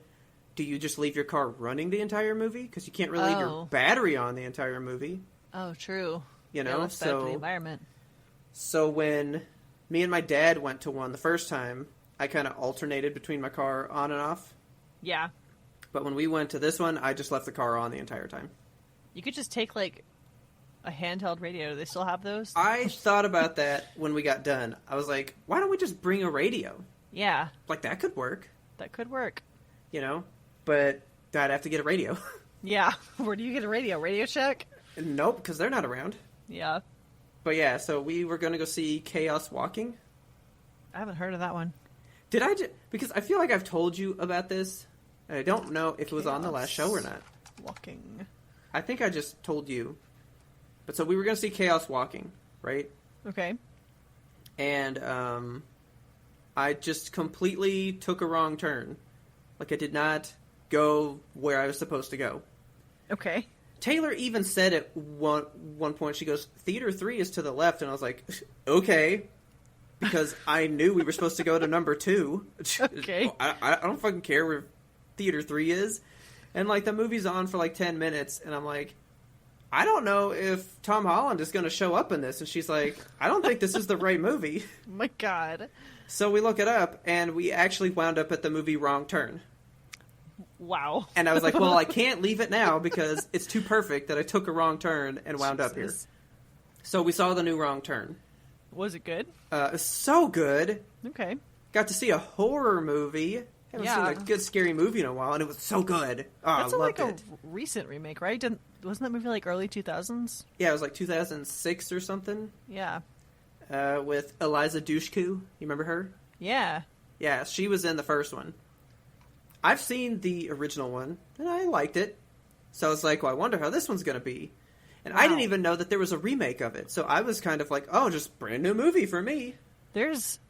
do you just leave your car running the entire movie? Because you can't really leave your battery on the entire movie. Oh, true. You know? That's bad for the environment. So when me and my dad went to one the first time, I kind of alternated between my car on and off. Yeah. But when we went to this one, I just left the car on the entire time. You could just take, like, a handheld radio. Do they still have those? I thought about that when we got done. I was like, why don't we just bring a radio? Yeah. Like, that could work. That could work. You know? But I'd have to get a radio. Yeah. Where do you get a radio? Radio Shack? Nope, because they're not around. Yeah. But yeah, so we were going to go see Chaos Walking. I haven't heard of that one. Did I because I feel like I've told you about this. And I don't know if it was on the last show or not. Walking. I think I just told you. But so we were going to see Chaos Walking, right? Okay. And I just completely took a wrong turn. Like, I did not go where I was supposed to go. Okay. Taylor even said at one point, she goes, Theater 3 is to the left. And I was like, okay. Because I knew we were supposed to go to number 2. Okay. I don't fucking care where Theater 3 is. And, like, the movie's on for, like, 10 minutes. And I'm like, I don't know if Tom Holland is going to show up in this. And she's like, I don't think this is the right movie. Oh my God. So we look it up, and we actually wound up at the movie Wrong Turn. Wow. And I was like, well, I can't leave it now because it's too perfect that I took a wrong turn and wound up here. So we saw the new Wrong Turn. Was it good? So good. Okay. Got to see a horror movie. Haven't seen a good scary movie in a while, and it was so good. Oh, That's I loved like it. A recent remake, right? Wasn't that movie like early 2000s? Yeah, it was like 2006 or something. Yeah. With Eliza Dushku. You remember her? Yeah. Yeah, she was in the first one. I've seen the original one, and I liked it. So I was like, well, I wonder how this one's going to be. And I didn't even know that there was a remake of it. So I was kind of like, oh, just brand new movie for me. There's,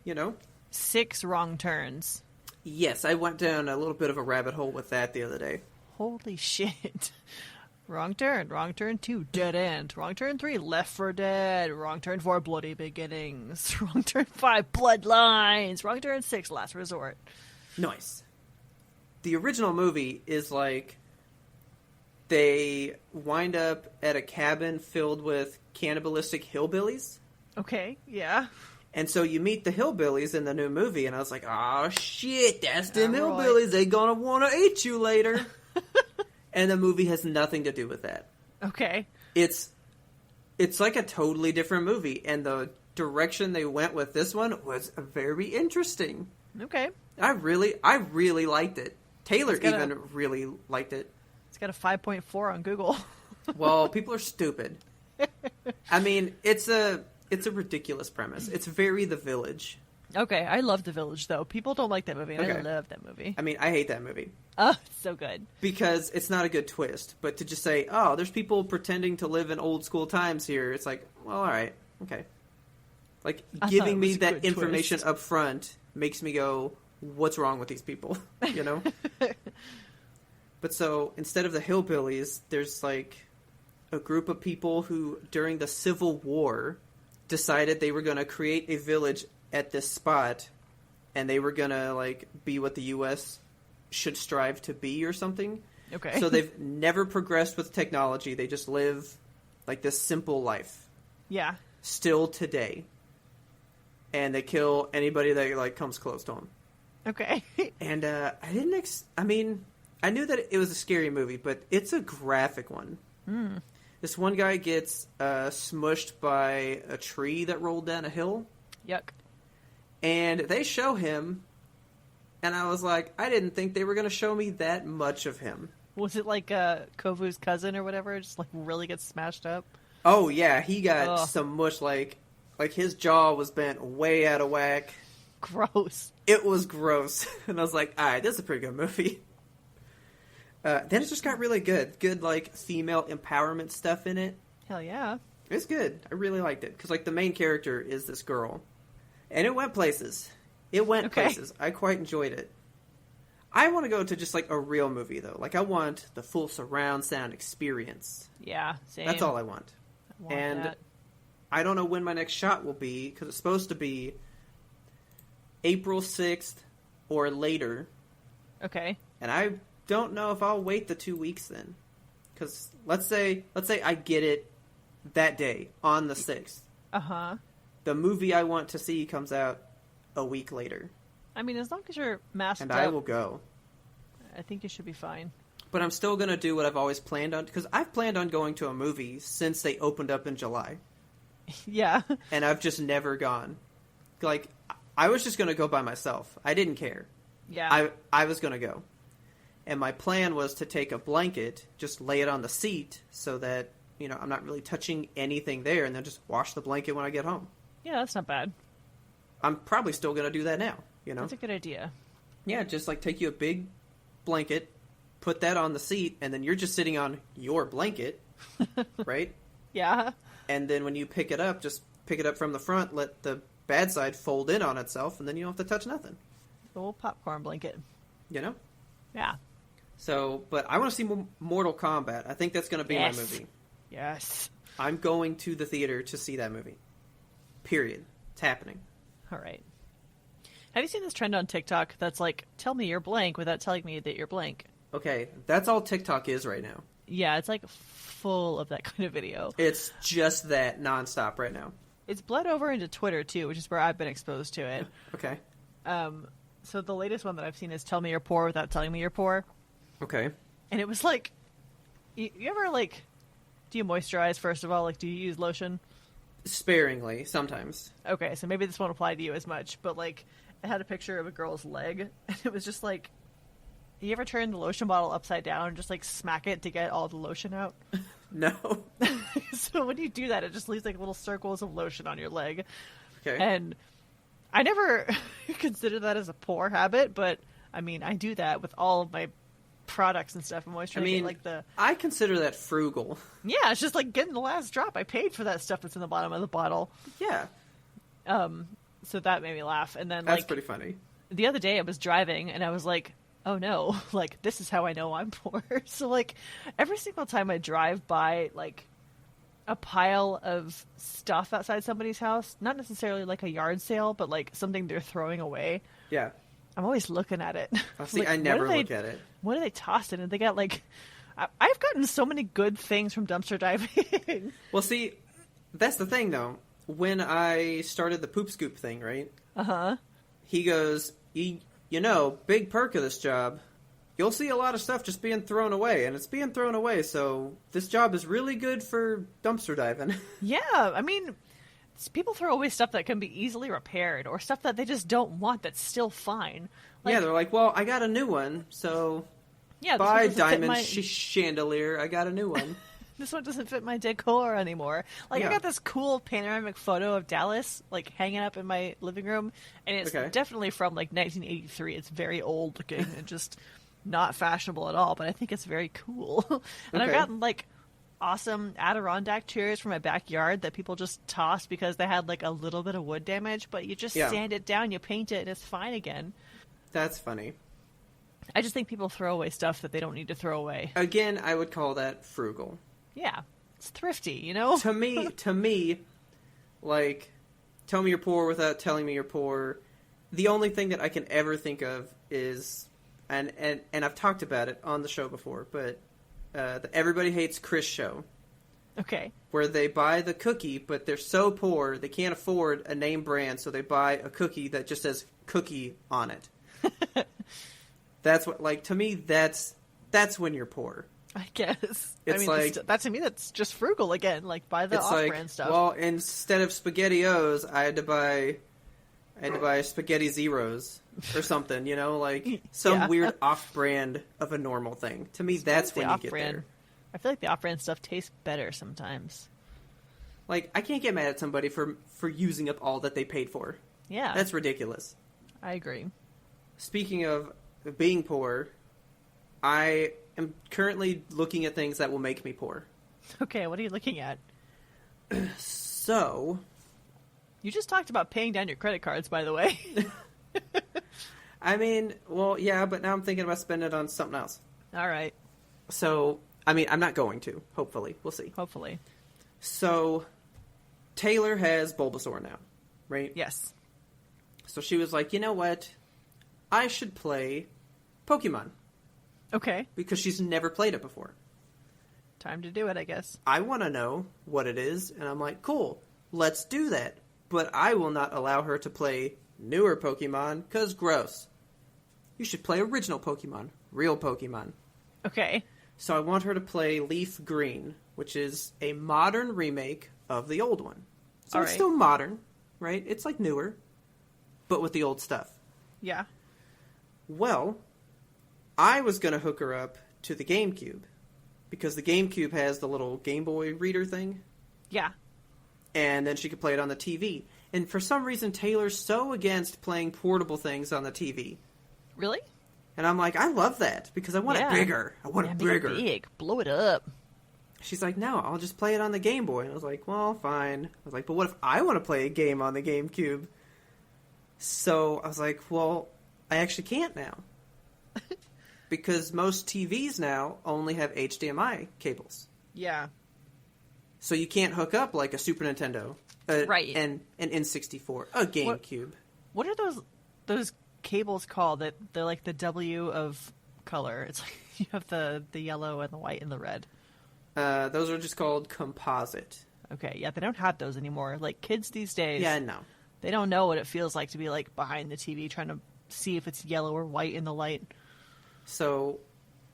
6 Wrong Turns. Yes, I went down a little bit of a rabbit hole with that the other day. Holy shit. Wrong Turn. Wrong Turn 2, Dead End. Wrong Turn 3, Left 4 Dead. Wrong Turn 4, Bloody Beginnings. Wrong Turn 5, Bloodlines. Wrong Turn 6, Last Resort. Nice. The original movie is like they wind up at a cabin filled with cannibalistic hillbillies. Okay, yeah. And so you meet the hillbillies in the new movie, and I was like, oh shit, that's them All right. hillbillies. They gonna want to eat you later. And the movie has nothing to do with that. Okay. It's like a totally different movie, and the direction they went with this one was very interesting. Okay. I really liked it. Taylor got even really liked it. It's got a 5.4 on Google. Well, people are stupid. I mean, it's a ridiculous premise. It's very The Village. Okay, I love The Village, though. People don't like that movie, and I Okay. love that movie. I mean, I hate that movie. Oh, it's so good. Because it's not a good twist. But to just say, oh, there's people pretending to live in old school times here, it's like, well, all right, okay. Like, I thought giving it me was a that good information twist. up front makes me go, what's wrong with these people? You know? But so, instead of the hillbillies, there's like a group of people who, during the Civil War, decided they were going to create a village at this spot, and they were going to, like, be what the U.S. should strive to be or something. Okay. So they've never progressed with technology. They just live, like, this simple life. Yeah. Still today. And they kill anybody that, like, comes close to them. Okay. And I didn't I mean, I knew that it was a scary movie, but it's a graphic one. This one guy gets smushed by a tree that rolled down a hill. Yuck. And they show him, and I was like, I didn't think they were going to show me that much of him. Was it like Kovu's cousin or whatever? Just like really gets smashed up? Oh, yeah, he got Ugh. some mush, like his jaw was bent way out of whack. Gross. It was gross. And I was like, alright, this is a pretty good movie. Then it just got really good. Good, like, female empowerment stuff in it. Hell yeah. It's good. I really liked it. Because, like, the main character is this girl. And it went places. It went Okay. places. I quite enjoyed it. I want to go to just, like, a real movie, though. Like, I want the full surround sound experience. Yeah, same. That's all I want. I want And that. I don't know when my next shot will be, because it's supposed to be April 6th or later. Okay. And I don't know if I'll wait the 2 weeks then. Because let's say I get it that day, on the 6th. Uh-huh. The movie I want to see comes out a week later. I mean, as long as you're masked And up, I will go. I think you should be fine. But I'm still going to do what I've always planned on. Because I've planned on going to a movie since they opened up in July. Yeah. And I've just never gone. Like, I was just going to go by myself. I didn't care. Yeah. I was going to go. And my plan was to take a blanket, just lay it on the seat so that, you know, I'm not really touching anything there, and then just wash the blanket when I get home. Yeah, that's not bad. I'm probably still going to do that now, you know? That's a good idea. Yeah, just like take you a big blanket, put that on the seat, and then you're just sitting on your blanket, right? Yeah. And then when you pick it up, just pick it up from the front, let the bad side fold in on itself, and then you don't have to touch nothing. The old popcorn blanket. You know? Yeah. So, but I want to see Mortal Kombat. I think that's going to be Yes. my movie. Yes. I'm going to the theater to see that movie. Period. It's happening. All right. Have you seen this trend on TikTok that's like, tell me you're blank without telling me that you're blank? Okay, that's all TikTok is right now. Yeah, it's like full of that kind of video. It's just that nonstop right now. It's bled over into Twitter too, which is where I've been exposed to it. Okay. So the latest one that I've seen is tell me you're poor without telling me you're poor. Okay. And it was like, you ever like, do you moisturize first of all? Like, do you use lotion? Sparingly, sometimes. Okay, so maybe this won't apply to you as much, but like, it had a picture of a girl's leg, and it was just like, you ever turn the lotion bottle upside down and just like smack it to get all the lotion out? No. So when you do that, it just leaves like little circles of lotion on your leg. Okay. And I never considered that as a poor habit, but I mean, I do that with all of my products and stuff. I'm always trying to get like the... I consider that frugal. Yeah, it's just like getting the last drop. I paid for that stuff that's in the bottom of the bottle. Yeah. So that made me laugh. And then That's like pretty funny. the other day I was driving and I was like, oh no, like this is how I know I'm poor. So like every single time I drive by like a pile of stuff outside somebody's house, not necessarily like a yard sale, but like something they're throwing away, Yeah. I'm always looking at it. See, Like, I never what are look they, at it. What are they tossing? And they got like, I've gotten so many good things from dumpster diving. Well, see, that's the thing, though. when I started the poop scoop thing, right? Uh-huh. He goes, you know, big perk of this job, you'll see a lot of stuff just being thrown away, and it's being thrown away, so this job is really good for dumpster diving. Yeah, I mean, people throw away stuff that can be easily repaired, or stuff that they just don't want that's still fine. Like, yeah, they're like, well, I got a new one, so yeah, buy diamond chandelier, I got a new one. This one doesn't fit my decor anymore. Like, yeah. I got this cool panoramic photo of Dallas, like, hanging up in my living room, and it's definitely from, like, 1983. It's very old looking and just not fashionable at all, but I think it's very cool. And I've gotten, like, awesome Adirondack chairs from my backyard that people just toss because they had, like, a little bit of wood damage, but you just sand it down, you paint it, and it's fine again. That's funny. I just think people throw away stuff that they don't need to throw away. Again, I would call that frugal. Yeah, it's thrifty, you know? To me, like, tell me you're poor without telling me you're poor. The only thing that I can ever think of is, and I've talked about it on the show before, but the Everybody Hates Chris show. Okay. Where they buy the cookie, but they're so poor, they can't afford a name brand, so they buy a cookie that just says cookie on it. That's what, like, to me, that's when you're poor. I guess. It's, I mean, like, that to me, that's just frugal again. Like, buy the off-brand stuff. Well, instead of SpaghettiOs, I had to buy Spaghetti Zeros or something. You know, like some weird off-brand of a normal thing. To me, that's when you get there. I feel like the off-brand stuff tastes better sometimes. Like, I can't get mad at somebody for using up all that they paid for. Yeah, that's ridiculous. I agree. Speaking of being poor, I am currently looking at things that will make me poor. Okay, what are you looking at? So, you just talked about paying down your credit cards, by the way. I mean, well, yeah, but now I'm thinking about spending it on something else. All right. So, I mean, I'm not going to. Hopefully. We'll see. Hopefully. So, Taylor has Bulbasaur now, right? Yes. So she was like, you know what? I should play Pokemon. Okay. Because she's never played it before. Time to do it, I guess. I want to know what it is, and I'm like, cool, let's do that. But I will not allow her to play newer Pokemon, because gross. You should play original Pokemon, real Pokemon. Okay. So I want her to play Leaf Green, which is a modern remake of the old one. So it's still modern, right? It's like newer, but with the old stuff. Yeah. Well, I was going to hook her up to the GameCube, because the GameCube has the little Game Boy reader thing. Yeah. And then she could play it on the TV. And for some reason, Taylor's so against playing portable things on the TV. Really? And I'm like, I love that, because I want it bigger. I want it bigger. Big. Blow it up. She's like, no, I'll just play it on the Game Boy. And I was like, well, fine. I was like, but what if I want to play a game on the GameCube? So I was like, well, I actually can't now. Because most TVs now only have HDMI cables. Yeah. So you can't hook up like a Super Nintendo, right, and an N64, a GameCube. What are those cables called? That they're like the W of color. It's like you have the yellow and the white and the red. Those are just called composite. Okay, yeah, they don't have those anymore. Like kids these days. Yeah, no. They don't know what it feels like to be like behind the TV trying to see if it's yellow or white in the light. So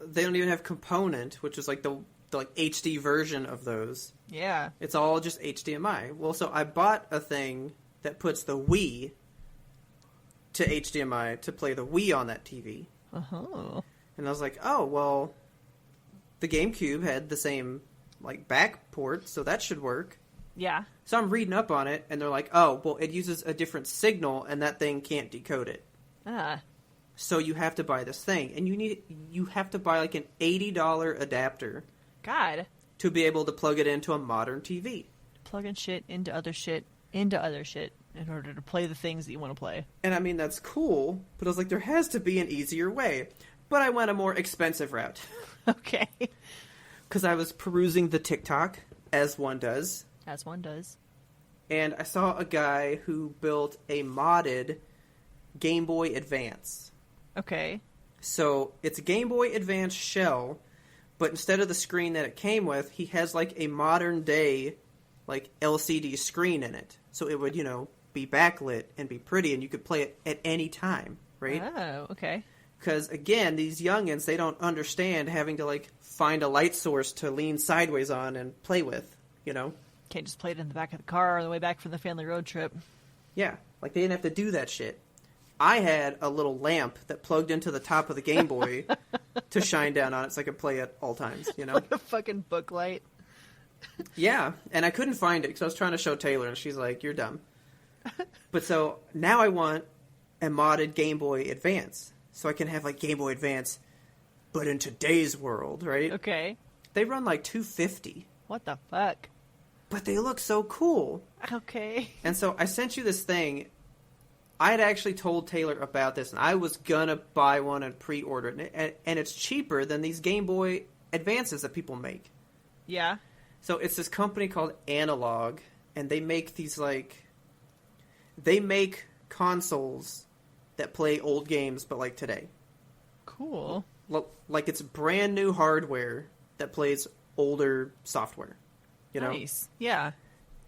they don't even have component, which is like the like HD version of those. Yeah. It's all just HDMI. Well, so I bought a thing that puts the Wii to HDMI to play the Wii on that TV. Uh-huh. And I was like, oh, well, the GameCube had the same like back port, so that should work. Yeah. So I'm reading up on it, and they're like, oh, well, it uses a different signal, and that thing can't decode it. Ah. So you have to buy this thing, and you have to buy like an $80 adapter. God. To be able to plug it into a modern TV. Plugging shit into other shit in order to play the things that you want to play. And I mean, that's cool, but I was like, there has to be an easier way. But I went a more expensive route. Okay. Because I was perusing the TikTok, as one does. As one does. And I saw a guy who built a modded Game Boy Advance. Okay. So it's a Game Boy Advance shell, but instead of the screen that it came with, he has like a modern day like LCD screen in it. so it would, be backlit and be pretty, and you could play it at any time, right? Oh, okay. Because, again, these youngins, they don't understand having to, like, find a light source to lean sideways on and play with, Can't just play it in the back of the car on the way back from the family road trip. Yeah, like, they didn't have to do that shit. I had a little lamp that plugged into the top of the Game Boy to shine down on it so I could play at all times, Like a fucking book light. Yeah, and I couldn't find it because I was trying to show Taylor, and she's like, "You're dumb." But so now I want a modded Game Boy Advance, so I can have like Game Boy Advance, but in today's world, right? Okay. They run like $250. What the fuck? But they look so cool. Okay. And so I sent you this thing. I had actually told Taylor about this, and I was gonna buy one and pre-order it, and it's cheaper than these Game Boy Advances that people make. Yeah. So it's this company called Analog, and they make these they make consoles that play old games, but like today. Cool. Like it's brand new hardware that plays older software. Nice. Yeah.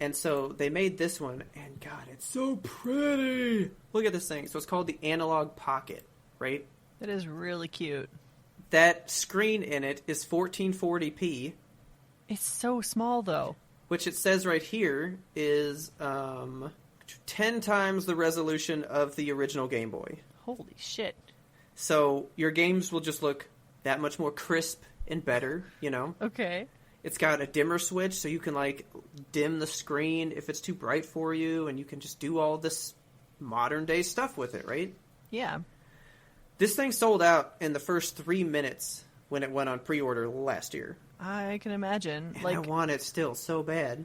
And so they made this one, and God, it's so pretty. Look at this thing. So it's called the Analog Pocket, right? That is really cute. That screen in it is 1440p. It's so small, though. Which it says right here is 10 times the resolution of the original Game Boy. Holy shit. So your games will just look that much more crisp and better, Okay. It's got a dimmer switch, so you can, like, dim the screen if it's too bright for you, and you can just do all this modern-day stuff with it, right? Yeah. This thing sold out in the first 3 minutes when it went on pre-order last year. I can imagine. And I want it still so bad.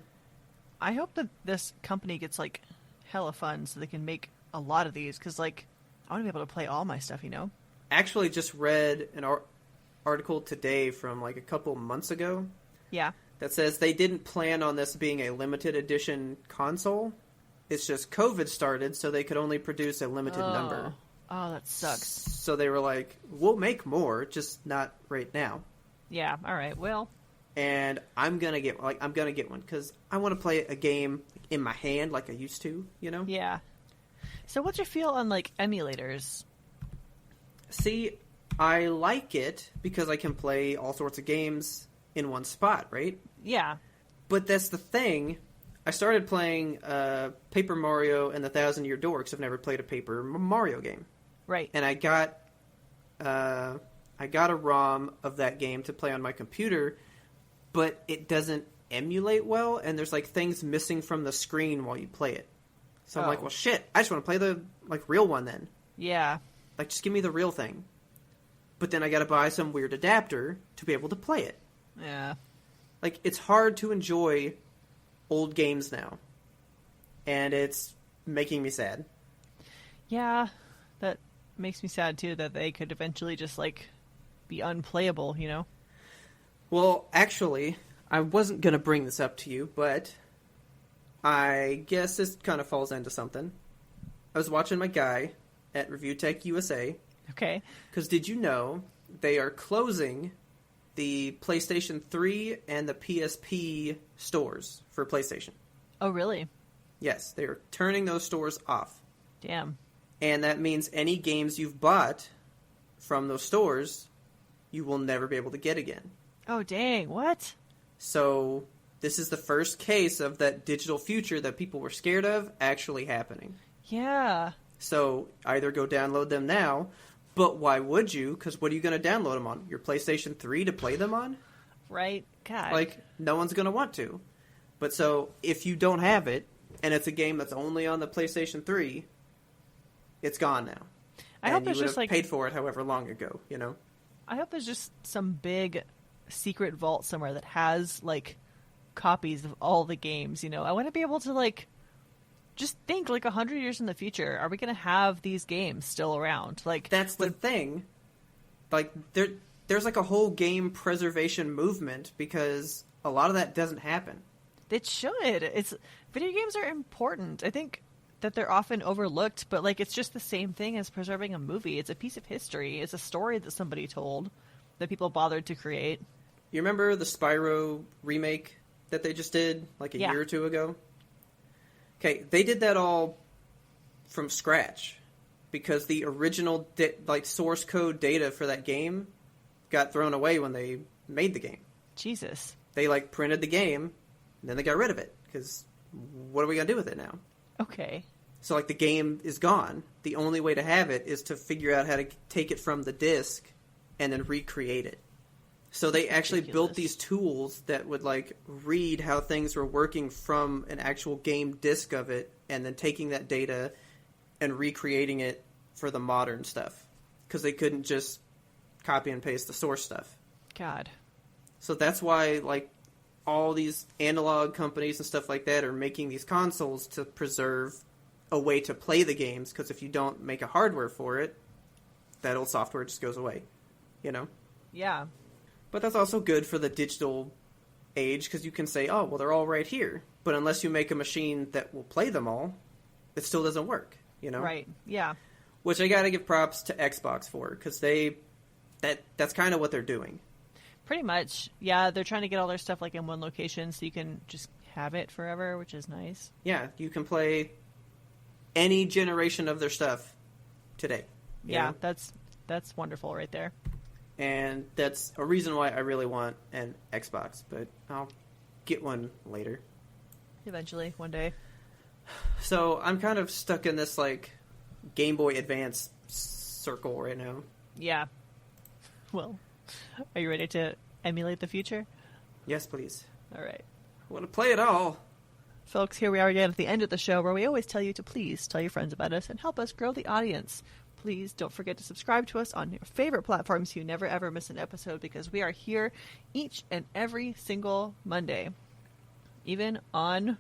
I hope that this company gets, like, hella fun so they can make a lot of these, because, like, I want to be able to play all my stuff, Actually just read an article today from, like, a couple months ago. Yeah. That says they didn't plan on this being a limited edition console. It's just COVID started, so they could only produce a limited number. Oh, that sucks. So they were like, we'll make more, just not right now. Yeah, all right, well. And I'm gonna get one, because I want to play a game in my hand like I used to, Yeah. So what's your feel on, like, emulators? See, I like it because I can play all sorts of games in one spot, right? Yeah. But that's the thing. I started playing Paper Mario and the Thousand Year Door because I've never played a Paper Mario game. Right. And I got a ROM of that game to play on my computer, but it doesn't emulate well, and there's like things missing from the screen while you play it. So I'm like, well, shit, I just want to play the real one then. Yeah. Like, just give me the real thing. But then I got to buy some weird adapter to be able to play it. Yeah. Like, it's hard to enjoy old games now. And it's making me sad. Yeah, that makes me sad, too, that they could eventually just, like, be unplayable, Well, actually, I wasn't going to bring this up to you, but I guess this kind of falls into something. I was watching my guy at Review Tech USA. Okay. Because did you know they are closing the PlayStation 3 and the PSP stores for PlayStation? Oh, really? Yes, they are turning those stores off. Damn. And that means any games you've bought from those stores, you will never be able to get again. Oh, dang. What? So this is the first case of that digital future that people were scared of actually happening. Yeah. So either go download them now, but why would you? Because what are you going to download them on? Your PlayStation 3 to play them on? Right. God. Like, no one's going to want to. But so, if you don't have it, and it's a game that's only on the PlayStation 3, it's gone now. I hope there's just, like, paid for it however long ago, I hope there's just some big secret vault somewhere that has, like, copies of all the games, I want to be able to, like, just think, like, 100 years in the future, are we going to have these games still around? Like, that's the thing. Like, there's like a whole game preservation movement because a lot of that doesn't happen. It should. Video games are important. I think that they're often overlooked, but, like, it's just the same thing as preserving a movie. It's a piece of history. It's a story that somebody told that people bothered to create. You remember the Spyro remake that they just did like a year or two ago? Okay, they did that all from scratch because the original source code data for that game got thrown away when they made the game. Jesus. They printed the game, and then they got rid of it because what are we gonna do with it now? Okay. So the game is gone. The only way to have it is to figure out how to take it from the disc and then recreate it. So they actually built these tools that would read how things were working from an actual game disc of it, and then taking that data and recreating it for the modern stuff because they couldn't just copy and paste the source stuff. God. So that's why all these analog companies and stuff like that are making these consoles to preserve a way to play the games, because if you don't make a hardware for it, that old software just goes away, Yeah. But that's also good for the digital age, because you can say, oh, well, they're all right here. But unless you make a machine that will play them all, it still doesn't work, Right, yeah. Which I gotta give props to Xbox for, because that's kind of what they're doing. Pretty much. Yeah, they're trying to get all their stuff in one location so you can just have it forever, which is nice. Yeah, you can play any generation of their stuff today. Yeah, that's wonderful right there. And that's a reason why I really want an Xbox, but I'll get one later. Eventually, one day. So I'm kind of stuck in this Game Boy Advance circle right now. Yeah. Well, are you ready to emulate the future? Yes, please. All right. I want to play it all. Folks, here we are again at the end of the show where we always tell you to please tell your friends about us and help us grow the audience. Please don't forget to subscribe to us on your favorite platforms so you never ever miss an episode, because we are here each and every single Monday. Even on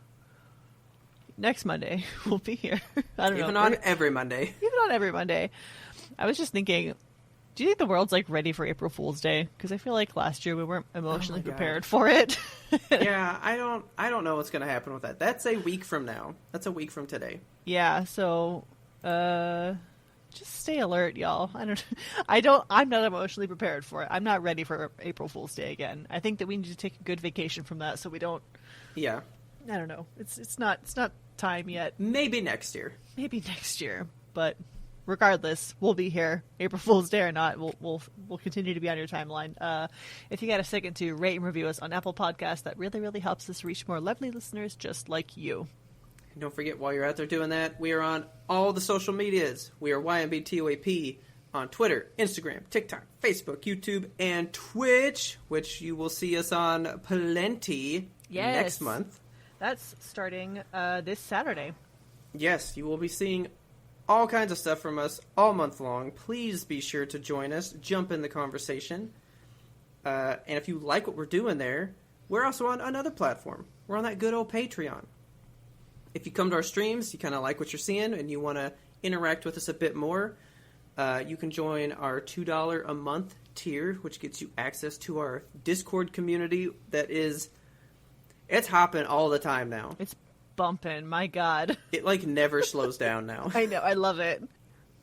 next Monday, we'll be here. I don't know. Even on every Monday. Even on every Monday. I was just thinking, do you think the world's ready for April Fool's Day? Because I feel like last year we weren't emotionally prepared for it. Yeah, I don't know what's going to happen with that. That's a week from now. That's a week from today. Yeah, so just stay alert, y'all. I'm not emotionally prepared for it. I'm not ready for April Fool's Day again. I think that we need to take a good vacation from that so we don't. Yeah. I don't know. It's not time yet. Maybe next year. Maybe next year, but regardless, we'll be here, April Fool's Day or not. We'll continue to be on your timeline. If you got a second to rate and review us on Apple Podcasts, that really, really helps us reach more lovely listeners just like you. And don't forget, while you're out there doing that, we are on all the social medias. We are YMBTOAP on Twitter, Instagram, TikTok, Facebook, YouTube, and Twitch, which you will see us on plenty next month. That's starting this Saturday. Yes, you will be seeing all kinds of stuff from us all month long. Please be sure to join us, jump in the conversation. And if you like what we're doing there, we're also on another platform. We're on that good old Patreon. If you come to our streams, you kind of like what you're seeing, and you want to interact with us a bit more, you can join our $2 a month tier, which gets you access to our Discord community that is... It's hopping all the time now. It's bumping, my God. It never slows down now. I know, I love it.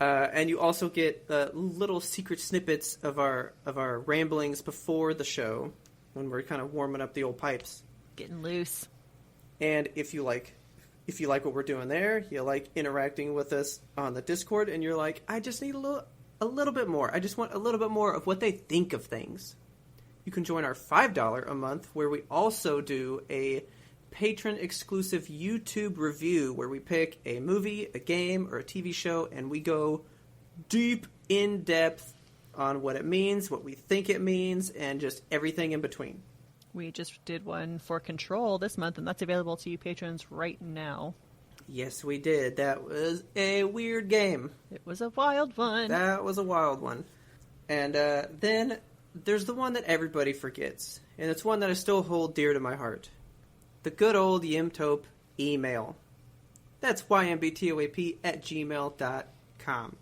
And you also get little secret snippets of our ramblings before the show, when we're kind of warming up the old pipes, getting loose. And if you like what we're doing there, you like interacting with us on the Discord, and you're like, I just need a little bit more. I just want a little bit more of what they think of things. You can join our $5 a month, where we also do a patron-exclusive YouTube review where we pick a movie, a game, or a TV show, and we go deep, in-depth on what it means, what we think it means, and just everything in between. We just did one for Control this month, and that's available to you patrons right now. Yes, we did. That was a weird game. It was a wild one. That was a wild one. And then there's the one that everybody forgets, and it's one that I still hold dear to my heart. The good old Yimtope email. That's ymbtoap@gmail.com.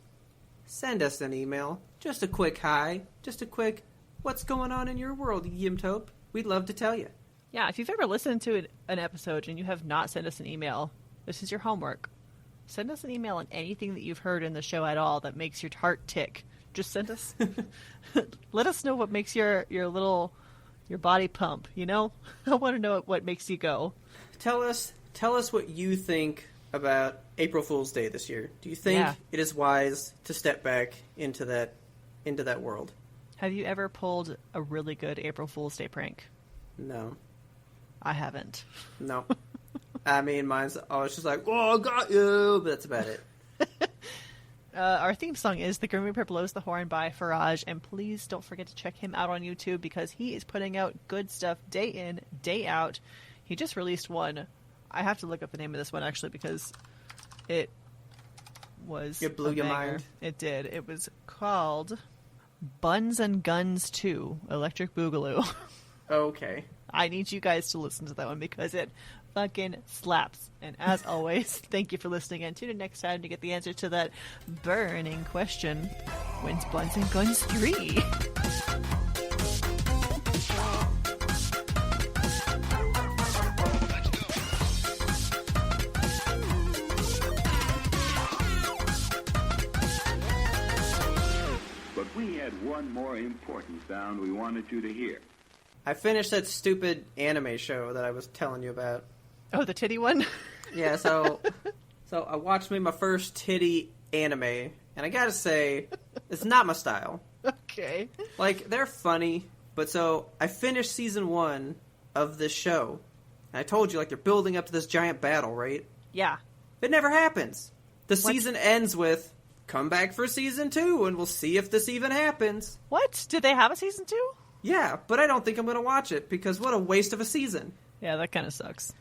Send us an email. Just a quick hi. Just a quick, what's going on in your world, Yimtope? We'd love to tell you. Yeah, if you've ever listened to an episode and you have not sent us an email, this is your homework. Send us an email on anything that you've heard in the show at all that makes your heart tick. Just send us... Let us know what makes your body pump, I want to know what makes you go. Tell us tell us what you think about April Fool's Day this year. Do you think it is wise to step back into that world? Have you ever pulled a really good April Fool's Day prank? No. I haven't. No. I mean, mine's always just like, oh, I got you, but that's about it. Our theme song is The Grim Reaper Blows the Horn by Faraj, and please don't forget to check him out on YouTube because he is putting out good stuff day in, day out. He just released one. I have to look up the name of this one, actually, because it was It blew your mind. It did. It was called Buns and Guns 2, Electric Boogaloo. Okay. I need you guys to listen to that one because it fucking slaps. And as always, thank you for listening, and tune in next time to get the answer to that burning question. When's Buns and Guns 3? But we had one more important sound we wanted you to hear. I finished that stupid anime show that I was telling you about. Oh, the titty one? Yeah, so I watched my first titty anime, and I gotta say, it's not my style. Okay. Like, they're funny, but so I finished season 1 of this show, and I told you, like, they're building up to this giant battle, right? Yeah. It never happens. The What? season ends with, come back for season 2, and we'll see if this even happens. What? Did they have a season 2? Yeah, but I don't think I'm gonna watch it, because what a waste of a season. Yeah, that kind of sucks.